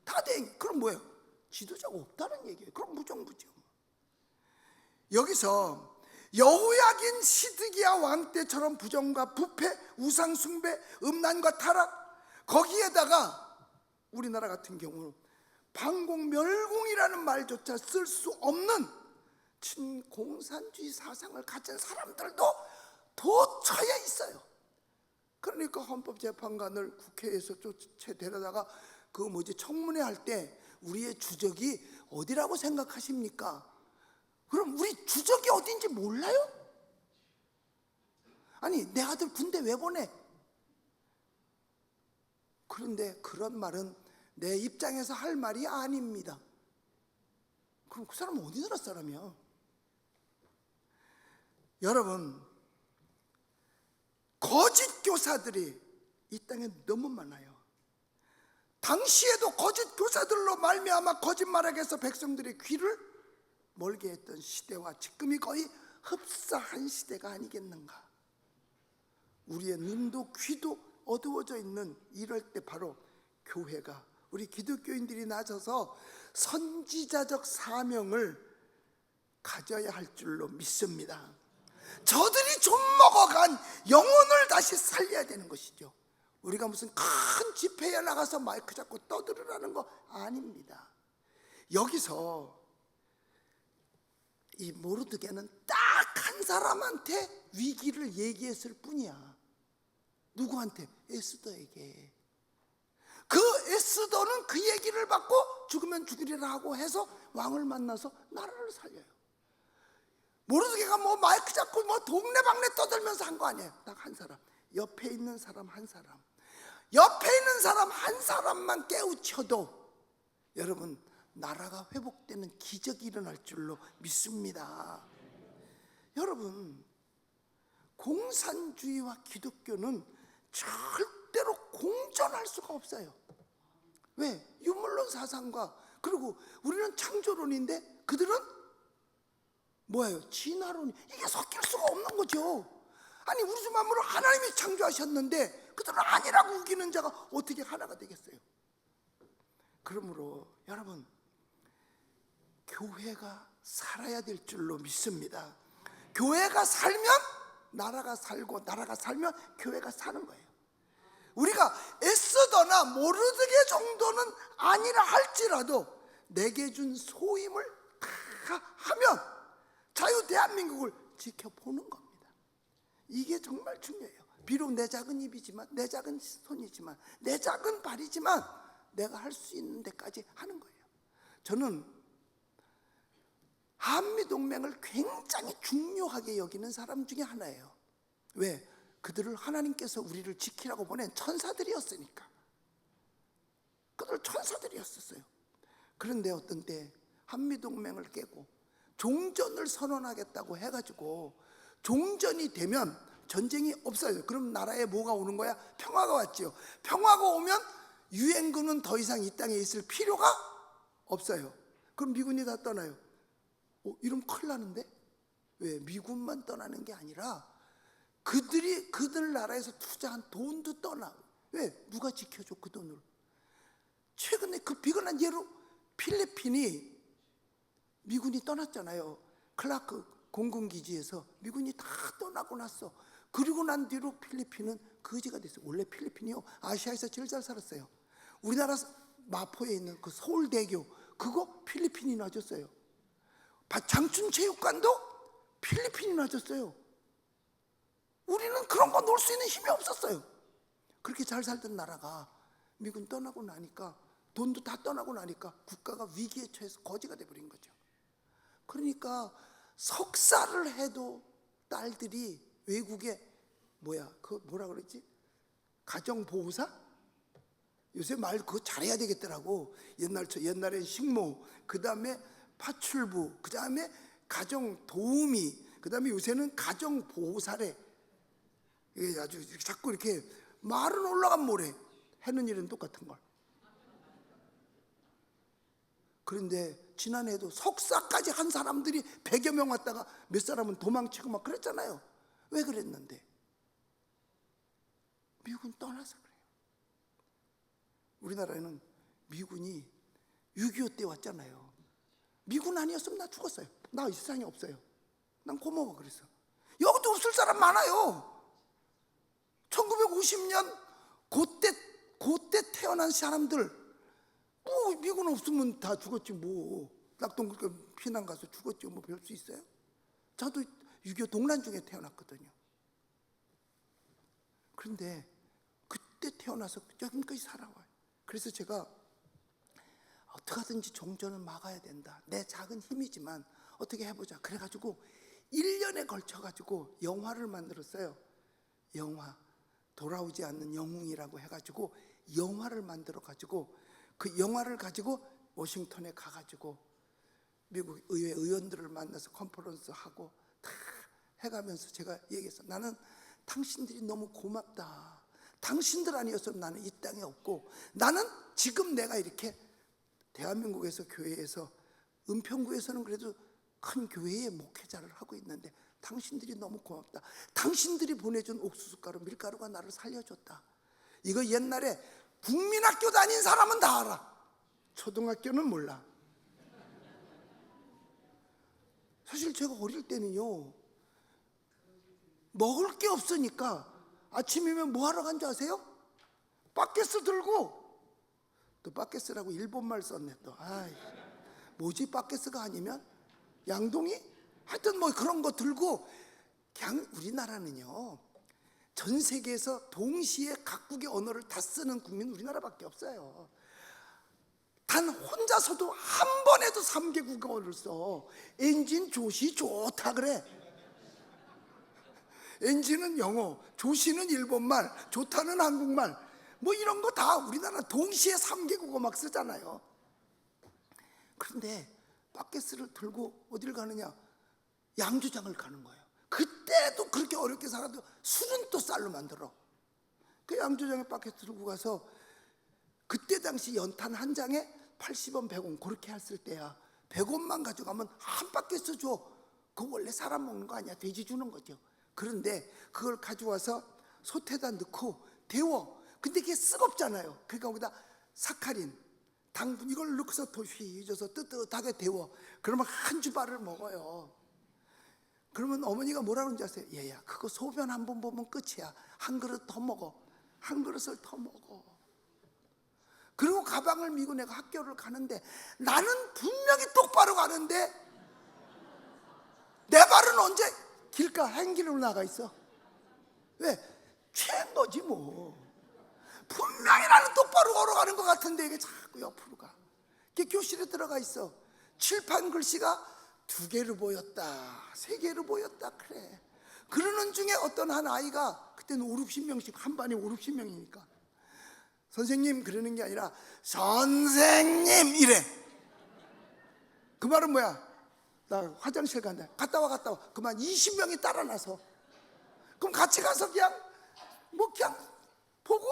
다 대행. 그럼 뭐예요? 지도자가 없다는 얘기예요. 그럼 무정부죠. 여기서 여호야긴 시드기야 왕 때처럼 부정과 부패, 우상 숭배, 음란과 타락, 거기에다가 우리나라 같은 경우는 반공 멸공이라는 말조차 쓸 수 없는 친공산주의 사상을 가진 사람들도 도처에 있어요. 그러니까 헌법재판관을 국회에서 쫓아 데려다가 청문회 할 때 우리의 주적이 어디라고 생각하십니까? 그럼 우리 주적이 어딘지 몰라요? 아니, 내 아들 군대 왜 보내? 그런데 그런 말은 내 입장에서 할 말이 아닙니다. 그럼 그 사람은 어디 나라 사람이야? 여러분, 거짓 교사들이 이 땅에 너무 많아요. 당시에도 거짓 교사들로 말미암아 거짓말하게 해서 백성들의 귀를 멀게 했던 시대와 지금이 거의 흡사한 시대가 아니겠는가. 우리의 눈도 귀도 어두워져 있는 이럴 때 바로 교회가, 우리 기독교인들이 나서서 선지자적 사명을 가져야 할 줄로 믿습니다. 저들이 좀 먹어간 영혼을 다시 살려야 되는 것이죠. 우리가 무슨 큰 집회에 나가서 마이크 잡고 떠들으라는 거 아닙니다. 여기서 이 모르드게는 딱 한 사람한테 위기를 얘기했을 뿐이야. 누구한테? 에스더에게. 그 에스더는 그 얘기를 받고 죽으면 죽으리라 하고 해서 왕을 만나서 나라를 살려요. 모르드게가 마이크 잡고 동네방네 떠들면서 한 거 아니에요. 딱 한 사람, 옆에 있는 사람 한 사람, 옆에 있는 사람 한 사람만 깨우쳐도 여러분, 나라가 회복되는 기적이 일어날 줄로 믿습니다. 여러분, 공산주의와 기독교는 절대로 공존할 수가 없어요. 왜? 유물론 사상과, 그리고 우리는 창조론인데 그들은 뭐예요? 진화론이. 이게 섞일 수가 없는 거죠. 아니, 우리 주 만물을 하나님이 창조하셨는데 그들은 아니라고 우기는 자가 어떻게 하나가 되겠어요? 그러므로 여러분, 교회가 살아야 될 줄로 믿습니다. 교회가 살면 나라가 살고, 나라가 살면 교회가 사는 거예요. 우리가 에스더나 모르드게 정도는 아니라 할지라도 내게 준 소임을 다 하면 자유 대한민국을 지켜보는 겁니다. 이게 정말 중요해요. 비록 내 작은 입이지만, 내 작은 손이지만, 내 작은 발이지만 내가 할 수 있는 데까지 하는 거예요. 저는 한미동맹을 굉장히 중요하게 여기는 사람 중에 하나예요. 왜? 그들을 하나님께서 우리를 지키라고 보낸 천사들이었으니까. 그들 천사들이었었어요. 그런데 어떤 때 한미동맹을 깨고 종전을 선언하겠다고 해가지고 종전이 되면 전쟁이 없어요. 그럼 나라에 뭐가 오는 거야? 평화가 왔지요. 평화가 오면 유엔군은 더 이상 이 땅에 있을 필요가 없어요. 그럼 미군이 다 떠나요. 이러면 큰일 나는데? 왜? 미군만 떠나는 게 아니라 그들 나라에서 투자한 돈도 떠나. 왜? 누가 지켜줘 그 돈을? 최근에 그 비근한 예로 필리핀이 미군이 떠났잖아요. 클라크 공군기지에서 미군이 다 떠나고 났어. 그리고 난 뒤로 필리핀은 거지가 됐어요. 원래 필리핀이요 아시아에서 제일 잘 살았어요. 우리나라 마포에 있는 그 서울대교 그거 필리핀이 놔줬어요. 장춘체육관도 필리핀이 놔줬어요. 우리는 그런 거 놀 수 있는 힘이 없었어요. 그렇게 잘 살던 나라가 미군 떠나고 나니까 돈도 다 떠나고 나니까 국가가 위기에 처해서 거지가 돼버린 거죠. 그러니까 석사를 해도 딸들이 외국에 뭐라 그랬지? 가정보호사? 요새 말 그거 잘해야 되겠더라고. 옛날엔 식모, 그 다음에 파출부, 그 다음에 가정도우미, 그 다음에 요새는 가정보호사래. 이게 아주 자꾸 이렇게 말은 올라간 모래 하는 일은 똑같은 걸. 그런데 지난해에도 석사까지 한 사람들이 100여 명 왔다가 몇 사람은 도망치고 막 그랬잖아요. 왜 그랬는데? 미군 떠나서 그래요. 우리나라에는 미군이 6.25 때 왔잖아요. 미군 아니었으면 나 죽었어요. 나 이 세상에 없어요. 난 고마워 그랬어. 여기도 없을 사람 많아요. 1950년 그때 태어난 사람들 미군 없으면 다 죽었지 뭐. 낙동 피난 가서 죽었지 뭐 별 수 있어요? 저도 6.25 동란 중에 태어났거든요. 그런데 그때 태어나서 여기까지 살아와요. 그래서 제가 어떻게 하든지 종전을 막아야 된다. 내 작은 힘이지만 어떻게 해보자. 그래가지고 1년에 걸쳐가지고 영화를 만들었어요. 영화 돌아오지 않는 영웅이라고 해가지고 영화를 만들어가지고 그 영화를 가지고 워싱턴에 가가지고 미국 의회 의원들을 만나서 컨퍼런스 하고 다 해가면서 제가 얘기했어. 나는 당신들이 너무 고맙다. 당신들 아니었으면 나는 이 땅에 없고, 나는 지금 내가 이렇게 대한민국에서 교회에서 은평구에서는 그래도 큰 교회의 목회자를 하고 있는데 당신들이 너무 고맙다. 당신들이 보내준 옥수수가루 밀가루가 나를 살려줬다. 이거 옛날에 국민학교 다닌 사람은 다 알아. 초등학교는 몰라. 사실 제가 어릴 때는요 먹을 게 없으니까 아침이면 뭐 하러 간 줄 아세요? 바켓스 들고, 또 바켓스라고 일본말 썼네 또. 뭐지 바켓스가 아니면 양동이? 하여튼 뭐 그런 거 들고. 그냥 우리나라는요 전 세계에서 동시에 각국의 언어를 다 쓰는 국민 우리나라밖에 없어요. 단 혼자서도 한 번에도 3개국 언어를 써. 엔진 조시 좋다 그래. 엔진은 영어, 조시는 일본말, 좋다는 한국말, 뭐 이런 거 다 우리나라 동시에 3개국어 막 쓰잖아요. 그런데 바켓스를 들고 어디를 가느냐? 양조장을 가는 거예요. 그때도 그렇게 어렵게 살아도 술은 또 쌀로 만들어. 그 양조장에 바켓스 들고 가서 그때 당시 연탄 한 장에 80원, 100원 그렇게 했을 때야 100원만 가져가면 한 바켓스 줘. 그거 원래 사람 먹는 거 아니야. 돼지 주는 거죠. 그런데 그걸 가져와서 솥에다 넣고 데워. 근데 그게 쓰겁잖아요. 그러니까 거기다 사카린, 당분 이걸 넣고서 더 휘져서 뜨뜻하게 데워. 그러면 한 주발을 먹어요. 그러면 어머니가 뭐라 그러는지 아세요? 얘야 그거 소변 한 번 보면 끝이야. 한 그릇 더 먹어. 한 그릇을 더 먹어. 그리고 가방을 메고 내가 학교를 가는데 나는 분명히 똑바로 가는데 내 발은 언제 길가 행길로 나가 있어. 왜? 취한 거지 뭐. 분명히 나는 똑바로 걸어가는 것 같은데 이게 자꾸 옆으로 가. 이게 교실에 들어가 있어. 칠판 글씨가 2개로 보였다, 3개로 보였다, 그래. 그러는 중에 어떤 한 아이가, 그때는 5, 60명씩 한 반에 5, 60명이니까 선생님 그러는 게 아니라 선생님 이래. 그 말은 뭐야? 나 화장실 간다. 갔다 와. 그만 20명이 따라 나서. 그럼 같이 가서 그냥 보고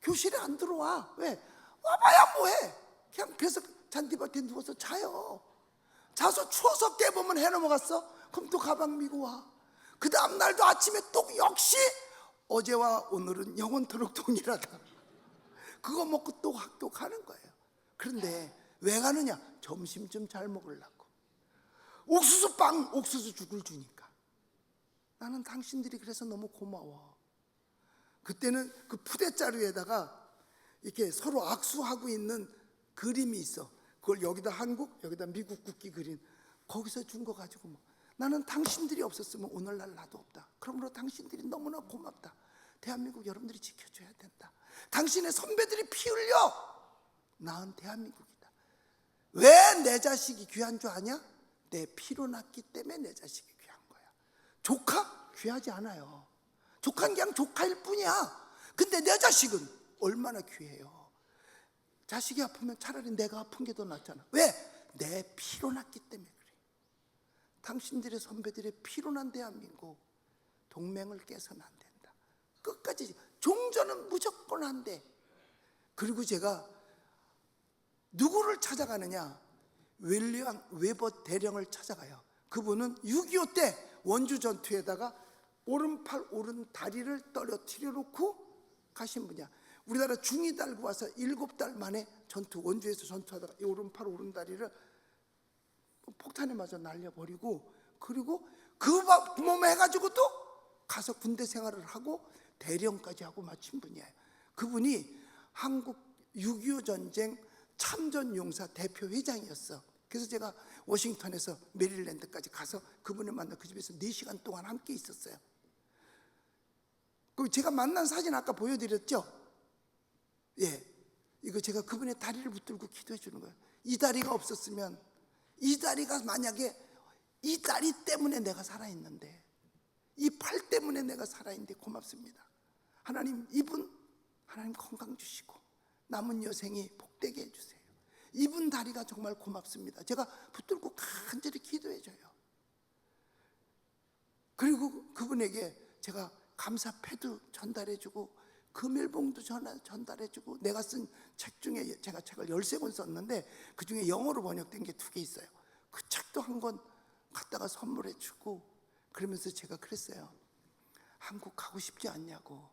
교실에 안 들어와. 왜? 와봐야 뭐해? 그냥 그래서 잔디밭에 누워서 자요. 자서 추워서 깨보면 해 넘어갔어. 그럼 또 가방 미고 와. 그 다음 날도 아침에 또 역시 어제와 오늘은 영원토록 동일하다. 그거 먹고 또 학교 가는 거예요. 그런데 왜 가느냐? 점심 좀 잘 먹으려고. 옥수수빵, 옥수수죽을 주니까. 나는 당신들이 그래서 너무 고마워. 그때는 그 푸대자루에다가 이렇게 서로 악수하고 있는 그림이 있어. 그걸 여기다 한국, 여기다 미국 국기 그린. 거기서 준 거 가지고 뭐. 나는 당신들이 없었으면 오늘날 나도 없다. 그러므로 당신들이 너무나 고맙다. 대한민국 여러분들이 지켜줘야 된다. 당신의 선배들이 피 흘려 낳은 대한민국이다. 왜 내 자식이 귀한 줄 아냐? 내 피로 낳기 때문에 내 자식이 귀한 거야. 조카? 귀하지 않아요. 조카는 그냥 조카일 뿐이야. 근데 내 자식은 얼마나 귀해요. 자식이 아프면 차라리 내가 아픈 게 더 낫잖아. 왜? 내 피로 낳기 때문에 그래. 당신들의 선배들의 피로 난 대한민국, 동맹을 깨서는 안 된다. 끝까지 종전은 무조건 안 돼. 그리고 제가 누구를 찾아가느냐? 윌리엄 웨버 대령을 찾아가요. 그분은 6.25 때 원주 전투에다가 오른팔 오른다리를 떨어뜨려 놓고 가신 분이야. 우리나라 중이 달고 와서 7달 만에 원주에서 전투하다가 이 오른팔 오른다리를 폭탄에 맞아 날려버리고, 그리고 그 몸에 해가지고 또 가서 군대 생활을 하고 대령까지 하고 마친 분이에요. 그분이 한국 6.25 전쟁 참전용사 대표회장이었어. 그래서 제가 워싱턴에서 메릴랜드까지 가서 그분을 만나 그 집에서 4시간 동안 함께 있었어요. 그 제가 만난 사진 아까 보여드렸죠? 예, 이거 제가 그분의 다리를 붙들고 기도해 주는 거예요. 이 다리가 없었으면, 이 다리가 만약에 이 다리 때문에 내가 살아있는데, 이 팔 때문에 내가 살아있는데 고맙습니다. 하나님, 하나님 건강 주시고 남은 여생이 복되게 해주세요. 이분 다리가 정말 고맙습니다. 제가 붙들고 간절히 기도해줘요. 그리고 그분에게 제가 감사패도 전달해주고 금일봉도 전달해주고, 내가 쓴 책 중에 제가 책을 13권 썼는데 그 중에 영어로 번역된 게 2개 있어요. 그 책도 한 권 갖다가 선물해주고, 그러면서 제가 그랬어요. 한국 가고 싶지 않냐고.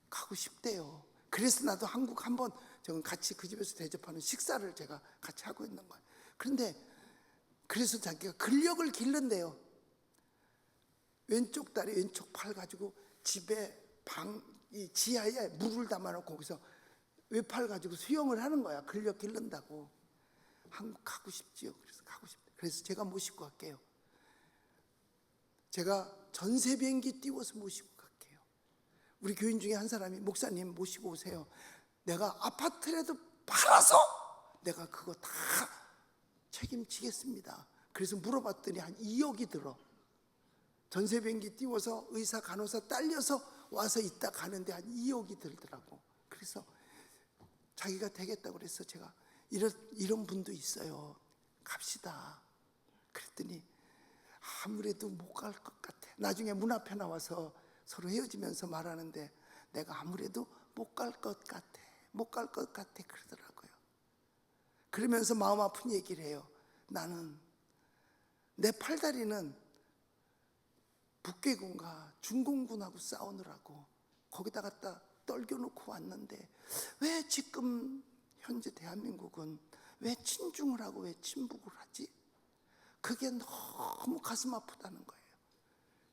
가고 싶대요. 그래서 나도 한국 한번 저는 같이 그 집에서 대접하는 식사를 제가 같이 하고 있는 거예요. 그런데 그래서 자기가 근력을 기른대요. 왼쪽 다리 왼쪽 팔 가지고 집에 이 지하에 물을 담아놓고 거기서 외팔 가지고 수영을 하는 거야. 근력 기른다고. 한국 가고 싶지요. 그래서 가고 싶대. 그래서 제가 모시고 갈게요. 제가 전세 비행기 띄워서 모시고 갈게요. 우리 교인 중에 한 사람이 목사님 모시고 오세요. 내가 아파트라도 팔아서 내가 그거 다 책임지겠습니다. 그래서 물어봤더니 한 2억이 들어. 전세 비행기 띄워서 의사 간호사 딸려서 와서 있다 가는데 한 2억이 들더라고. 그래서 자기가 되겠다고 그래서 제가 이런 분도 있어요. 갑시다. 그랬더니 아무래도 못 갈 것 같아. 나중에 문 앞에 나와서 서로 헤어지면서 말하는데 내가 아무래도 못 갈 것 같아. 못 갈 것 같아 그러더라고요. 그러면서 마음 아픈 얘기를 해요. 나는 내 팔다리는 북괴군과 중공군하고 싸우느라고 거기다 갖다 떨겨놓고 왔는데 왜 지금 현재 대한민국은 왜 친중을 하고 왜 친북을 하지? 그게 너무 가슴 아프다는 거예요.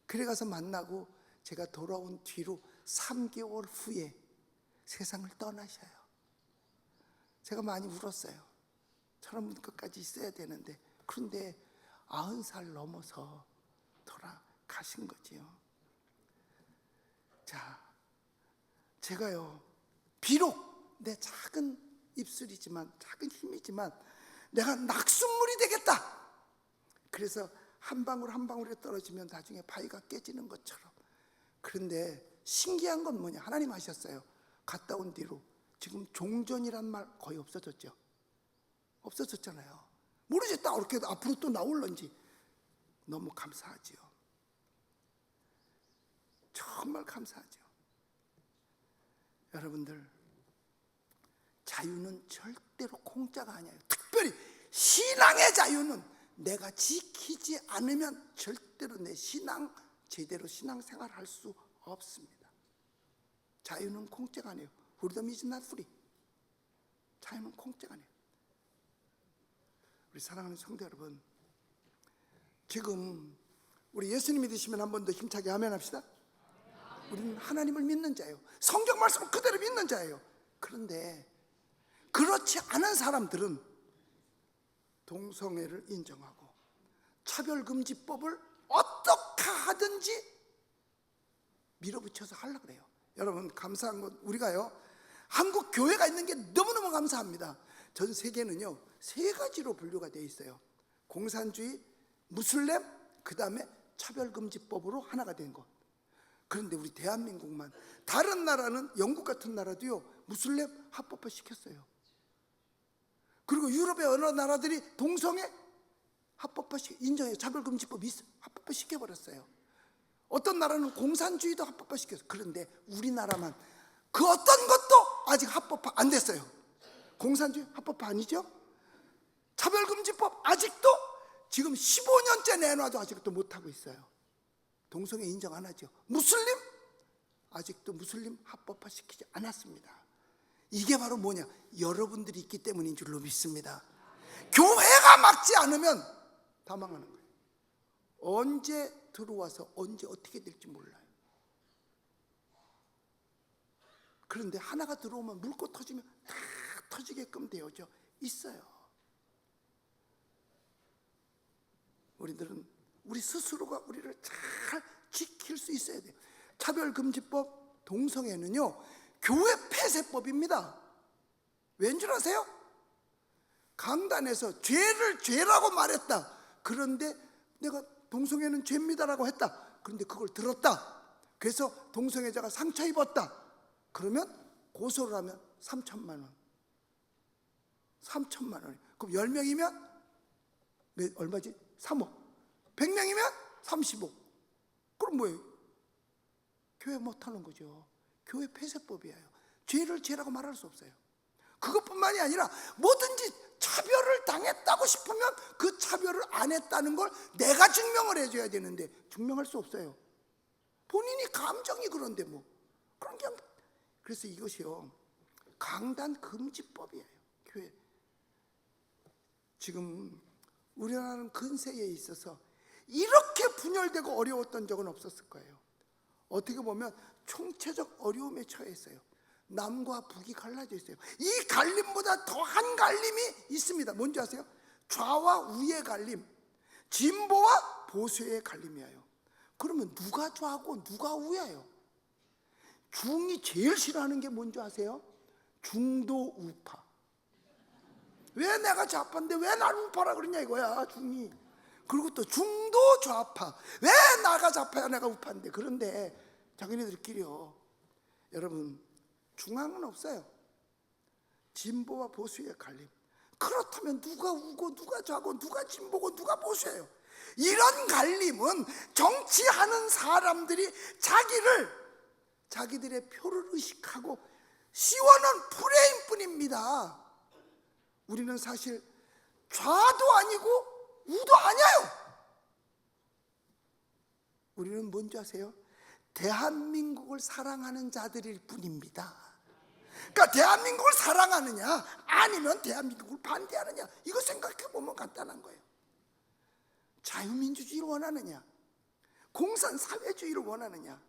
그래 가서 만나고 제가 돌아온 뒤로 3개월 후에 세상을 떠나셔요. 제가 많이 울었어요. 저런 분 끝까지 있어야 되는데, 그런데 90살 넘어서 가신 거지요. 자, 제가요, 비록 내 작은 입술이지만, 작은 힘이지만 내가 낙숫물이 되겠다. 그래서 한 방울 한 방울이 떨어지면 나중에 바위가 깨지는 것처럼. 그런데 신기한 건 뭐냐, 하나님 하셨어요. 갔다 온 뒤로 지금 종전이란 말 거의 없어졌죠. 없어졌잖아요. 모르지, 딱 이렇게 앞으로 또 나올런지. 너무 감사하지요. 정말 감사하죠. 여러분들, 자유는 절대로 공짜가 아니에요. 특별히 신앙의 자유는 내가 지키지 않으면 절대로 내 신앙, 제대로 신앙생활 할 수 없습니다. 자유는 공짜가 아니에요. Freedom is not free. 자유는 공짜가 아니에요. 우리 사랑하는 성도 여러분, 지금 우리 예수님 믿으시면 한 번 더 힘차게 아멘 합시다. 우리는 하나님을 믿는 자예요. 성경 말씀을 그대로 믿는 자예요. 그런데 그렇지 않은 사람들은 동성애를 인정하고 차별금지법을 어떻게 하든지 밀어붙여서 하려고 그래요. 여러분, 감사한 건 우리가요, 한국 교회가 있는 게 너무너무 감사합니다. 전 세계는요 3가지로 분류가 되어 있어요. 공산주의, 무슬림, 그 다음에 차별금지법으로 하나가 된 것. 그런데 우리 대한민국만, 다른 나라는 영국 같은 나라도요 무슬림 합법화 시켰어요. 그리고 유럽의 어느 나라들이 동성애 합법화 인정해요. 차별금지법 합법화 시켜버렸어요. 어떤 나라는 공산주의도 합법화 시켰어요. 그런데 우리나라만 그 어떤 것도 아직 합법화 안 됐어요. 공산주의 합법화 아니죠? 차별금지법 아직도 지금 15년째 내놔도 아직도 못하고 있어요. 동성애 인정 안 하죠. 무슬림 아직도 무슬림 합법화 시키지 않았습니다. 이게 바로 뭐냐, 여러분들이 있기 때문인 줄로 믿습니다. 교회가 막지 않으면 다 망하는 거예요. 언제 들어와서 언제 어떻게 될지 몰라요. 그런데 하나가 들어오면 물고 터지면 다 터지게끔 되어져 있어요. 우리들은 우리 스스로가 우리를 잘 지킬 수 있어야 돼요. 차별금지법, 동성애는요 교회 폐쇄법입니다. 왠 줄 아세요? 강단에서 죄를 죄라고 말했다. 그런데 내가 동성애는 죄입니다라고 했다. 그런데 그걸 들었다. 그래서 동성애자가 상처 입었다. 그러면 고소를 하면 3천만 원. 3천만 원. 그럼 10명이면 얼마지? 3억. 100명이면 30억. 그럼 뭐예요? 교회 못하는 거죠. 교회 폐쇄법이에요. 죄를 죄라고 말할 수 없어요. 그것뿐만이 아니라 뭐든지 차별을 당했다고 싶으면 그 차별을 안 했다는 걸 내가 증명을 해줘야 되는데 증명할 수 없어요. 본인이 감정이 그런데 뭐 그런 게. 그래서 이것이요 강단 금지법이에요. 교회. 지금 우리나라는 근세에 있어서 이렇게 분열되고 어려웠던 적은 없었을 거예요. 어떻게 보면 총체적 어려움에 처해 있어요. 남과 북이 갈라져 있어요. 이 갈림보다 더한 갈림이 있습니다. 뭔지 아세요? 좌와 우의 갈림, 진보와 보수의 갈림이에요. 그러면 누가 좌고 누가 우예요? 중이 제일 싫어하는 게 뭔지 아세요? 중도 우파. 왜 내가 좌파인데 왜 나를 우파라 그러냐 이거야, 중이. 그리고 또 중도 좌파. 왜 나가 좌파야 내가 우파인데. 그런데 자기네들끼리요, 여러분, 중앙은 없어요. 진보와 보수의 갈림. 그렇다면 누가 우고 누가 좌고 누가 진보고 누가 보수예요? 이런 갈림은 정치하는 사람들이 자기들의 표를 의식하고 씌워놓은 프레임뿐입니다. 우리는 사실 좌도 아니고 우도 아니에요. 우리는 뭔지 아세요? 대한민국을 사랑하는 자들일 뿐입니다. 그러니까 대한민국을 사랑하느냐 아니면 대한민국을 반대하느냐, 이거 생각해보면 간단한 거예요. 자유민주주의를 원하느냐 공산사회주의를 원하느냐,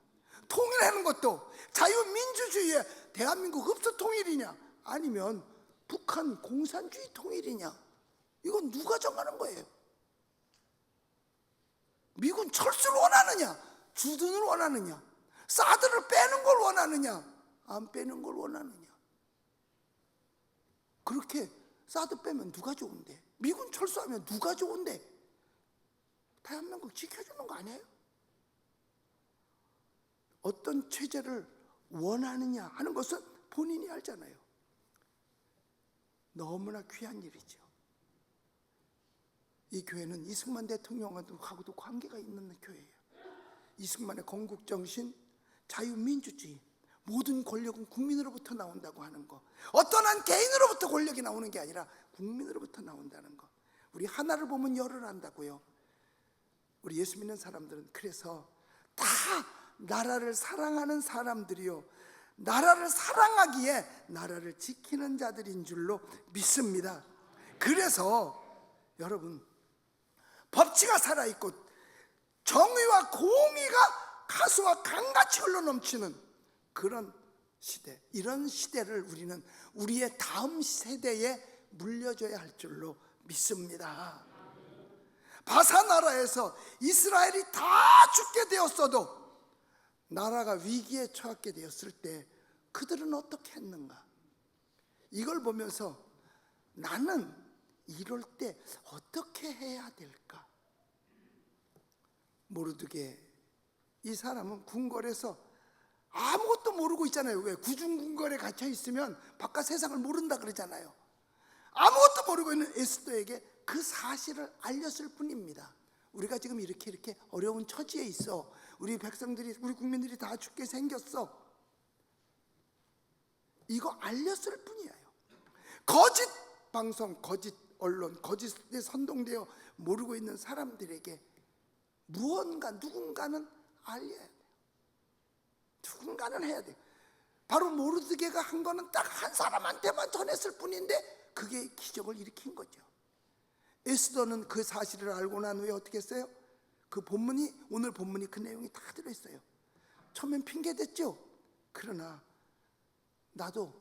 통일하는 것도 자유민주주의에 대한민국 흡수 통일이냐 아니면 북한 공산주의 통일이냐, 이건 누가 정하는 거예요? 미군 철수를 원하느냐, 주둔을 원하느냐, 사드를 빼는 걸 원하느냐, 안 빼는 걸 원하느냐. 그렇게 사드 빼면 누가 좋은데? 미군 철수하면 누가 좋은데? 대한민국 지켜주는 거 아니에요? 어떤 체제를 원하느냐 하는 것은 본인이 알잖아요. 너무나 귀한 일이죠. 이 교회는 이승만 대통령하고도 관계가 있는 교회예요. 이승만의 건국정신, 자유민주주의, 모든 권력은 국민으로부터 나온다고 하는 거, 어떤 한 개인으로부터 권력이 나오는 게 아니라 국민으로부터 나온다는 거. 우리 하나를 보면 열을 안다고요. 우리 예수 믿는 사람들은 그래서 다 나라를 사랑하는 사람들이요, 나라를 사랑하기에 나라를 지키는 자들인 줄로 믿습니다. 그래서 여러분, 법치가 살아있고 정의와 공의가 가수와 강같이 흘러넘치는 그런 시대, 이런 시대를 우리는 우리의 다음 세대에 물려줘야 할 줄로 믿습니다. 바사 나라에서 이스라엘이 다 죽게 되었어도 나라가 위기에 처하게 되었을 때 그들은 어떻게 했는가? 이걸 보면서 나는 이럴 때 어떻게 해야 될까? 모르드게, 이 사람은 궁궐에서 아무것도 모르고 있잖아요. 왜? 구중궁궐에 갇혀 있으면 바깥 세상을 모른다 그러잖아요. 아무것도 모르고 있는 에스더에게 그 사실을 알렸을 뿐입니다. 우리가 지금 이렇게 어려운 처지에 있어. 우리 백성들이, 우리 국민들이 다 죽게 생겼어. 이거 알렸을 뿐이에요. 거짓 방송, 거짓 언론, 거짓에 선동되어 모르고 있는 사람들에게 무언가, 누군가는 알려야 돼요. 누군가는 해야 돼요. 바로 모르드게가 한 거는 딱 한 사람한테만 전했을 뿐인데 그게 기적을 일으킨 거죠. 에스더는 그 사실을 알고 난 후에 어떻게 했어요? 그 본문이, 오늘 본문이 그 내용이 다 들어있어요. 처음엔 핑계댔죠. 그러나 나도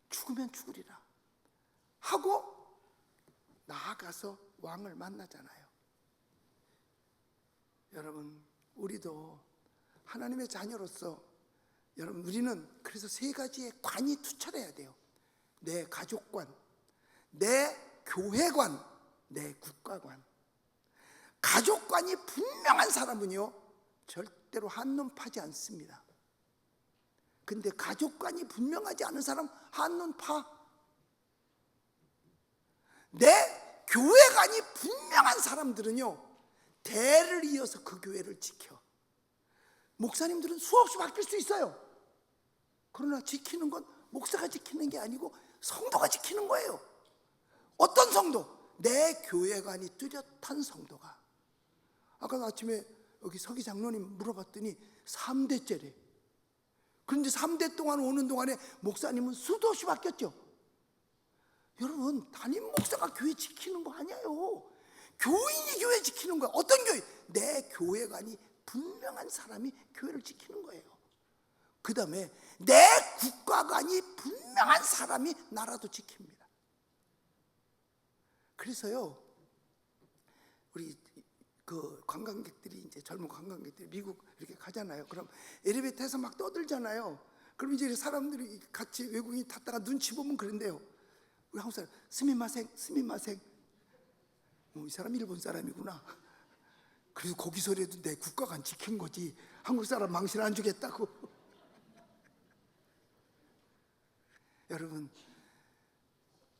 죽으면 죽으리라 하고 나아가서 왕을 만나잖아요. 여러분, 우리도 하나님의 자녀로서, 여러분, 우리는 그래서 세 가지의 관이 투철해야 돼요. 내 가족관, 내 교회관, 내 국가관. 가족관이 분명한 사람은요 절대로 한눈 파지 않습니다. 근데 가족관이 분명하지 않은 사람 한눈 파. 내 교회관이 분명한 사람들은요 대를 이어서 그 교회를 지켜. 목사님들은 수없이 바뀔 수 있어요. 그러나 지키는 건 목사가 지키는 게 아니고 성도가 지키는 거예요. 어떤 성도? 내 교회관이 뚜렷한 성도가. 아까 아침에 여기 서기 장로님 물어봤더니 3대째래. 그런데 3대 동안 오는 동안에 목사님은 수도 없이 바뀌었죠. 여러분, 담임 목사가 교회 지키는 거 아니에요. 교인이 교회 지키는 거야. 어떤 교회? 내 교회관이 분명한 사람이 교회를 지키는 거예요. 그 다음에 내 국가관이 분명한 사람이 나라도 지킵니다. 그래서요, 우리 그 관광객들이, 이제 젊은 관광객들이 미국 이렇게 가잖아요. 그럼 엘리베이터에서 막 떠들잖아요. 그럼 이제 사람들이 같이 외국인이 탔다가 눈치 보면 그런데요. 우리 한국 사람, 스미마생, 스미마생. 이 사람 일본 사람이구나. 그래도 거기서라도 내 국가관 지킨 거지. 한국 사람 망신 안 주겠다고. 여러분,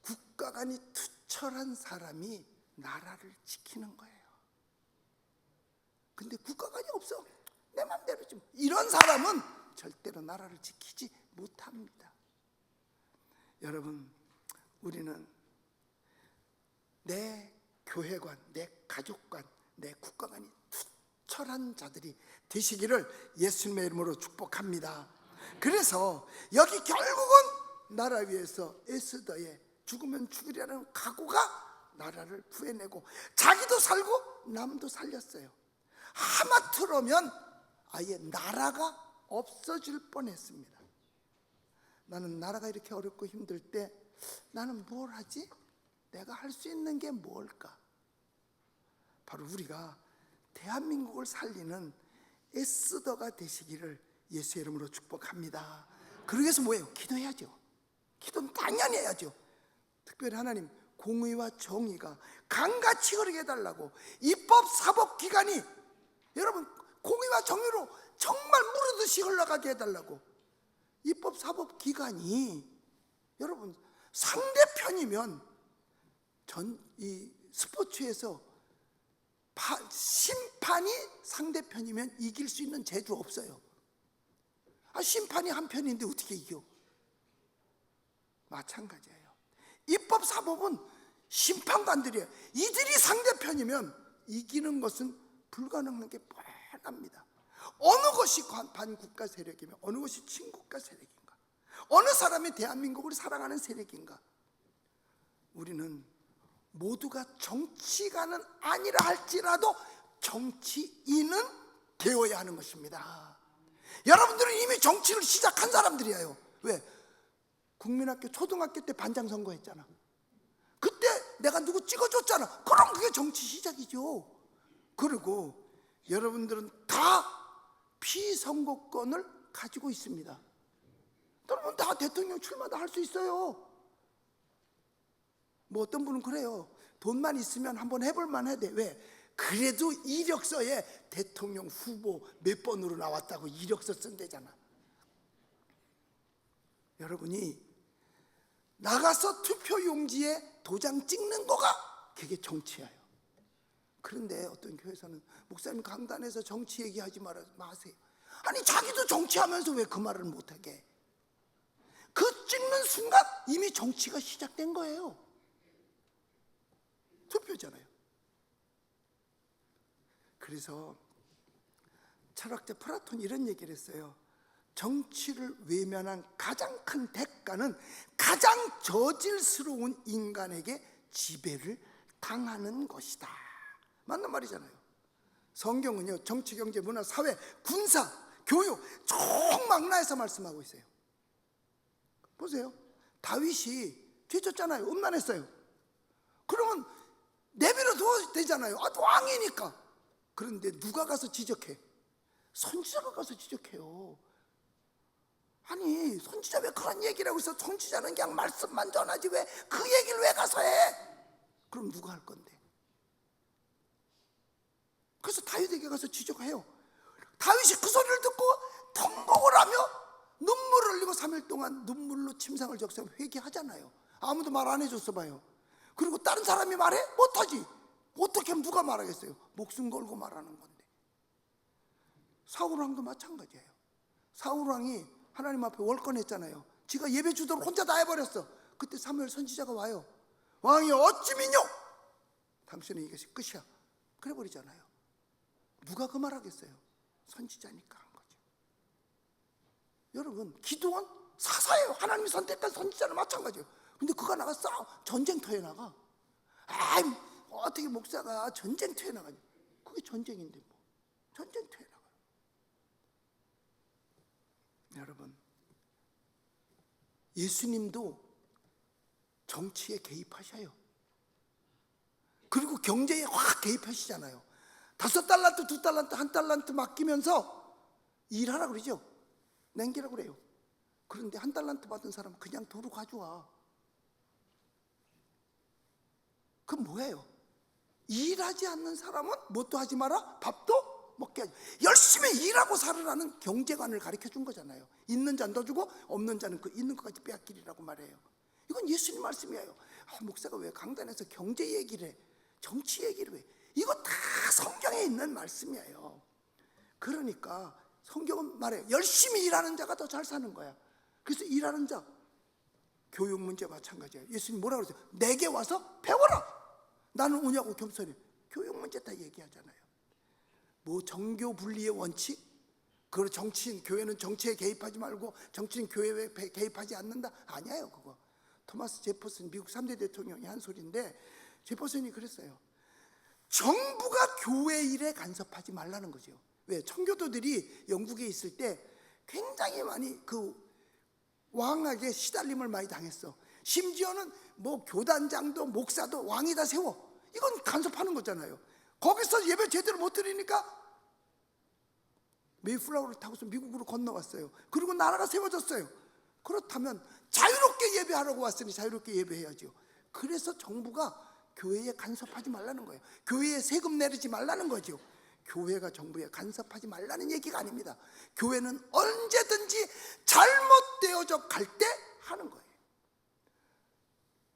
국가관이 투철한 사람이 나라를 지키는 거예요. 근데 국가관이 없어. 내 맘대로 좀. 이런 사람은 절대로 나라를 지키지 못합니다. 여러분, 우리는 내 교회관, 내 가족관, 내 국가관이 투철한 자들이 되시기를 예수님의 이름으로 축복합니다. 그래서 여기 결국은 나라 위에서 에스더의 죽으면 죽으리라는 각오가 나라를 구해내고 자기도 살고 남도 살렸어요. 하마터면 아예 나라가 없어질 뻔했습니다. 나는 나라가 이렇게 어렵고 힘들 때 나는 뭘 하지? 내가 할 수 있는 게 뭘까? 바로 우리가 대한민국을 살리는 에스더가 되시기를 예수의 이름으로 축복합니다. 그러기 위해서 뭐예요? 기도해야죠. 기도는 당연히 해야죠. 특별히 하나님 공의와 정의가 강같이 흐르게 해달라고 입법 사법 기관이 여러분 공의와 정의로 정말 무르듯이 흘러가게 해달라고 입법 사법 기관이 여러분 상대편이면 이 스포츠에서 심판이 상대편이면 이길 수 있는 재주 없어요. 심판이 한 편인데 어떻게 이겨? 마찬가지예요. 입법 사법은 심판관들이에요. 이들이 상대편이면 이기는 것은 불가능한 게 뻔합니다. 어느 것이 반국가 세력이며 어느 것이 친국가 세력인가? 어느 사람이 대한민국을 사랑하는 세력인가? 우리는 모두가 정치가는 아니라 할지라도 정치인은 되어야 하는 것입니다. 여러분들은 이미 정치를 시작한 사람들이에요. 왜? 국민학교 초등학교 때 반장 선거했잖아. 그때 내가 누구 찍어줬잖아. 그럼 그게 정치 시작이죠. 그리고 여러분들은 다 피선거권을 가지고 있습니다. 여러분 다 대통령 출마도 할 수 있어요. 뭐 어떤 분은 그래요. 돈만 있으면 한번 해볼 만해. 왜? 그래도 이력서에 대통령 후보 몇 번으로 나왔다고 이력서 쓴대잖아. 여러분이 나가서 투표용지에 도장 찍는 거가 그게 정치예요. 그런데 어떤 교회에서는 목사님 강단에서 정치 얘기하지 마세요. 아니 자기도 정치하면서 왜 그 말을 못하게? 그 찍는 순간 이미 정치가 시작된 거예요. 투표잖아요. 그래서 철학자 플라톤이 이런 얘기를 했어요. 정치를 외면한 가장 큰 대가는 가장 저질스러운 인간에게 지배를 당하는 것이다. 맞는 말이잖아요. 성경은요 정치, 경제, 문화, 사회, 군사, 교육 총망라해서 말씀하고 있어요. 보세요. 다윗이 뒤졌잖아요. 음란했어요. 그러면 내버려둬도 되잖아요. 왕이니까. 그런데 누가 가서 지적해? 선지자가 가서 지적해요. 아니 선지자 왜 그런 얘기를 하고 있어? 선지자는 그냥 말씀만 전하지 왜 그 얘기를 왜 가서 해? 그럼 누가 할 건데? 그래서 다윗에게 가서 지적해요. 다윗이 그 소리를 듣고 통곡을 하며 눈물을 흘리고 3일 동안 눈물로 침상을 적셔 회개하잖아요. 아무도 말 안 해줬어 봐요. 그리고 다른 사람이 말해? 못하지. 어떻게 하면 누가 말하겠어요? 목숨 걸고 말하는 건데. 사울왕도 마찬가지예요. 사울왕이 하나님 앞에 월권했잖아요. 지가 예배 주도록 혼자 다 해버렸어. 그때 사무엘 선지자가 와요. 왕이 어찌 믿뇨? 당신은 이것이 끝이야. 그래 버리잖아요. 누가 그 말하겠어요? 선지자니까 한 거죠. 여러분 기도원 사사예요. 하나님이 선택한 선지자는 마찬가지예요. 근데 그가 나가 전쟁터에 나가. 어떻게 목사가 전쟁터에 나가냐? 그게 전쟁인데 뭐. 전쟁터에 나가요. 여러분 예수님도 정치에 개입하셔요. 그리고 경제에 확 개입하시잖아요. 5달란트, 2달란트, 1달란트 맡기면서 일하라고 그러죠. 남기라고 그래요. 그런데 1달란트 받은 사람은 그냥 도로 가져와. 그건 뭐예요? 일하지 않는 사람은 뭣도 하지 마라? 밥도 먹게 하지. 열심히 일하고 살으라는 경제관을 가르쳐 준 거잖아요. 있는 자는 더 주고 없는 자는 그 있는 것까지 빼앗기리라고 말해요. 이건 예수님 말씀이에요. 목사가 왜 강단에서 경제 얘기를 해? 정치 얘기를 해? 이거 다 성경에 있는 말씀이에요. 그러니까 성경은 말해요. 열심히 일하는 자가 더 잘 사는 거야. 그래서 일하는 자, 교육 문제 마찬가지예요. 예수님 뭐라고 그러세요? 내게 와서 배워라. 나는 오냐고 겸손해. 교육 문제 다 얘기하잖아요. 뭐 정교 분리의 원칙? 그걸 정치인, 교회는 정치에 개입하지 말고 정치인 교회에 개입하지 않는다? 아니에요 그거. 토마스 제퍼슨 미국 3대 대통령이 한 소리인데 제퍼슨이 그랬어요. 정부가 교회 일에 간섭하지 말라는 거죠. 왜? 청교도들이 영국에 있을 때 굉장히 많이 그 왕에게 시달림을 많이 당했어. 심지어는 뭐 교단장도 목사도 왕이 다 세워. 이건 간섭하는 거잖아요. 거기서 예배 제대로 못 드리니까 메이플라워를 타고서 미국으로 건너왔어요. 그리고 나라가 세워졌어요. 그렇다면 자유롭게 예배하라고 왔으니 자유롭게 예배해야죠. 그래서 정부가 교회에 간섭하지 말라는 거예요. 교회에 세금 내리지 말라는 거죠. 교회가 정부에 간섭하지 말라는 얘기가 아닙니다. 교회는 언제든지 잘못되어져 갈 때 하는 거예요.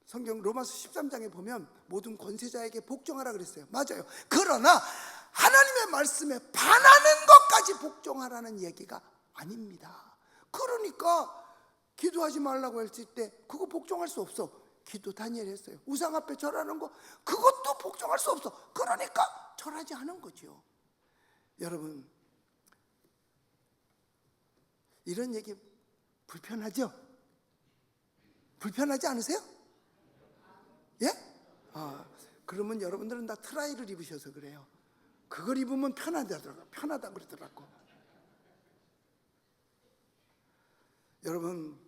성경 로마서 13장에 보면 모든 권세자에게 복종하라 그랬어요. 맞아요. 그러나 하나님의 말씀에 반하는 것까지 복종하라는 얘기가 아닙니다. 그러니까 기도하지 말라고 했을 때 그거 복종할 수 없어. 기도 다니엘 했어요. 우상 앞에 절하는 거 그것도 복종할 수 없어. 그러니까 절하지 않은 거죠. 여러분, 이런 얘기 불편하죠? 불편하지 않으세요? 예? 그러면 여러분들은 다 트라이를 입으셔서 그래요. 그걸 입으면 편하다 그러더라고. 여러분,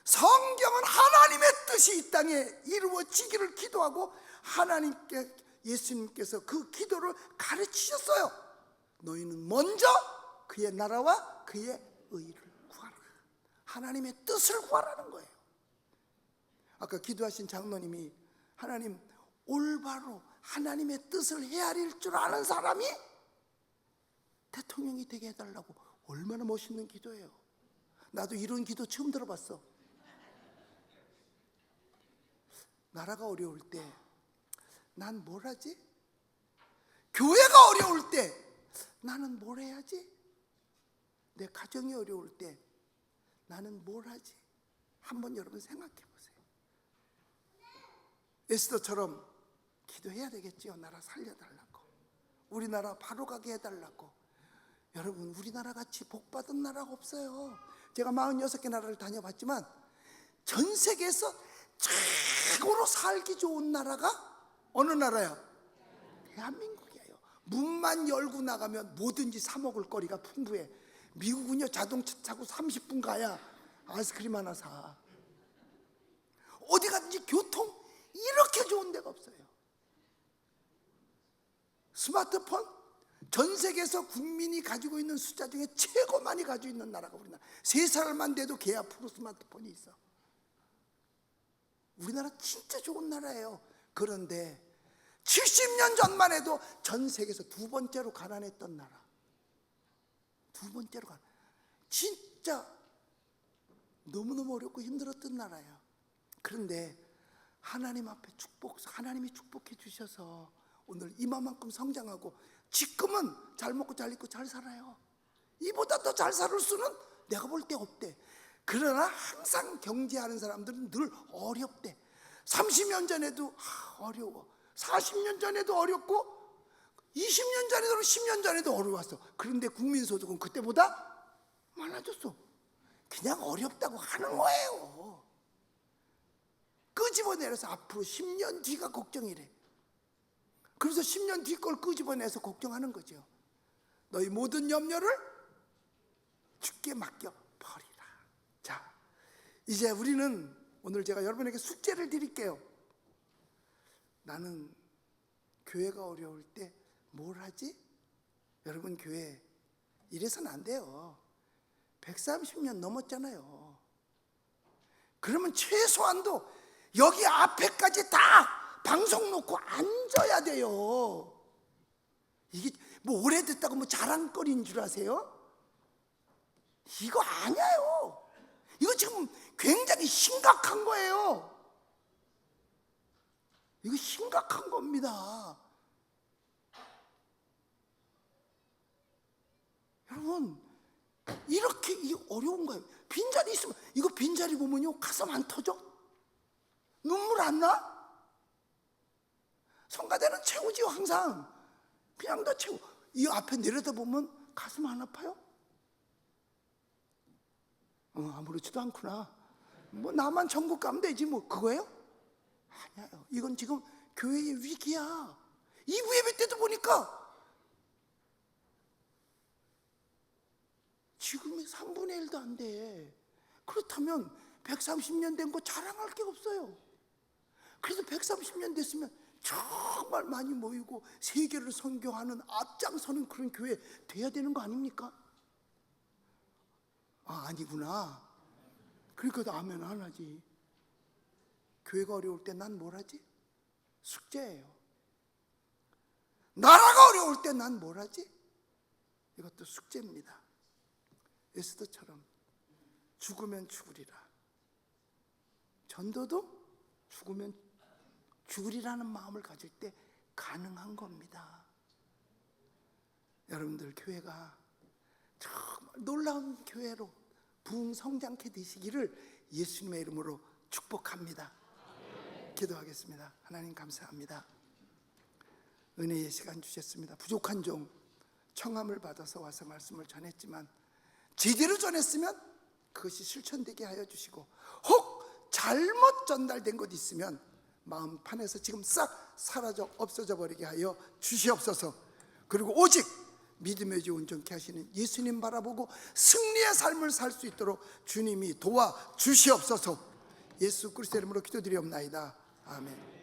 성경은 하나님의 뜻이 이 땅에 이루어지기를 기도하고 하나님께 예수님께서 그 기도를 가르치셨어요. 너희는 먼저 그의 나라와 그의 의를 구하라. 하나님의 뜻을 구하라는 거예요. 아까 기도하신 장로님이 하나님 올바로 하나님의 뜻을 헤아릴 줄 아는 사람이 대통령이 되게 해달라고. 얼마나 멋있는 기도예요. 나도 이런 기도 처음 들어봤어. 나라가 어려울 때 난 뭘 하지? 교회가 어려울 때 나는 뭘 해야지? 내 가정이 어려울 때 나는 뭘 하지? 한번 여러분 생각해 보세요. 에스더처럼 기도해야 되겠지요. 나라 살려달라고, 우리나라 바로 가게 해달라고. 여러분, 우리나라 같이 복받은 나라가 없어요. 제가 46개 나라를 다녀봤지만 전 세계에서 최고로 살기 좋은 나라가 어느 나라야? 대한민국이에요. 문만 열고 나가면 뭐든지 사 먹을 거리가 풍부해. 미국은요, 자동차 타고 30분 가야 아이스크림 하나 사. 어디 가든지 교통 이렇게 좋은 데가 없어요. 스마트폰 전 세계에서 국민이 가지고 있는 숫자 중에 최고 많이 가지고 있는 나라가 우리나라. 3살만 돼도 걔 앞으로 스마트폰이 있어. 우리나라 진짜 좋은 나라예요. 그런데 70년 전만 해도 전 세계에서 두 번째로 가난했던 나라. 두 번째로 진짜 너무너무 어렵고 힘들었던 나라야. 그런데 하나님 앞에 하나님이 축복해 주셔서 오늘 이만큼 성장하고 지금은 잘 먹고 잘 입고 잘 살아요. 이보다 더 잘 살 수는 내가 볼 때 없대. 그러나 항상 경제하는 사람들은 늘 어렵대. 30년 전에도 어려워. 40년 전에도 어렵고 20년 전에도 10년 전에도 어려웠어. 그런데 국민소득은 그때보다 많아졌어. 그냥 어렵다고 하는 거예요. 끄집어내려서 앞으로 10년 뒤가 걱정이래. 그래서 10년 뒤 걸 끄집어내서 걱정하는 거죠. 너희 모든 염려를 주께 맡겨 버리라. 자, 이제 우리는 오늘 제가 여러분에게 숙제를 드릴게요. 나는 교회가 어려울 때 뭘 하지? 여러분, 교회 이래서는 안 돼요. 130년 넘었잖아요. 그러면 최소한도 여기 앞에까지 다 방송 놓고 앉아야 돼요. 이게 뭐 오래됐다고 뭐 자랑거리인 줄 아세요? 이거 아니에요. 이거 지금 굉장히 심각한 거예요. 이거 심각한 겁니다. 여러분, 이렇게 어려운 거예요. 빈자리 있으면, 이거 빈자리 보면요 가슴 안 터져? 눈물 안 나? 성가대는 채우지요. 항상 그냥 다 채우. 이 앞에 내려다보면 가슴 안 아파요? 아무렇지도 않구나. 뭐 나만 천국 가면 되지 뭐 그거예요? 아니에요. 이건 지금 교회의 위기야. 2부 예배 때도 보니까 지금이 3분의 1도 안 돼. 그렇다면 130년 된 거 자랑할 게 없어요. 그래서 130년 됐으면 정말 많이 모이고 세계를 선교하는 앞장서는 그런 교회 돼야 되는 거 아닙니까? 아니구나. 그러니까 아멘 안 하지. 교회가 어려울 때 난 뭘 하지? 숙제예요. 나라가 어려울 때 난 뭘 하지? 이것도 숙제입니다. 에스더처럼 죽으면 죽으리라. 전도도 죽으면 죽으리라는 마음을 가질 때 가능한 겁니다. 여러분들 교회가 정말 놀라운 교회로 부흥 성장케 되시기를 예수님의 이름으로 축복합니다. 기도하겠습니다. 하나님 감사합니다. 은혜의 시간 주셨습니다. 부족한 종 청함을 받아서 와서 말씀을 전했지만 제대로 전했으면 그것이 실천되게 하여 주시고, 혹 잘못 전달된 것 있으면 마음판에서 지금 싹 사라져 없어져 버리게 하여 주시옵소서. 그리고 오직 믿음의 주 온전케 하시는 예수님 바라보고 승리의 삶을 살 수 있도록 주님이 도와 주시옵소서. 예수 그리스도의 이름으로 기도드리옵나이다. 아멘.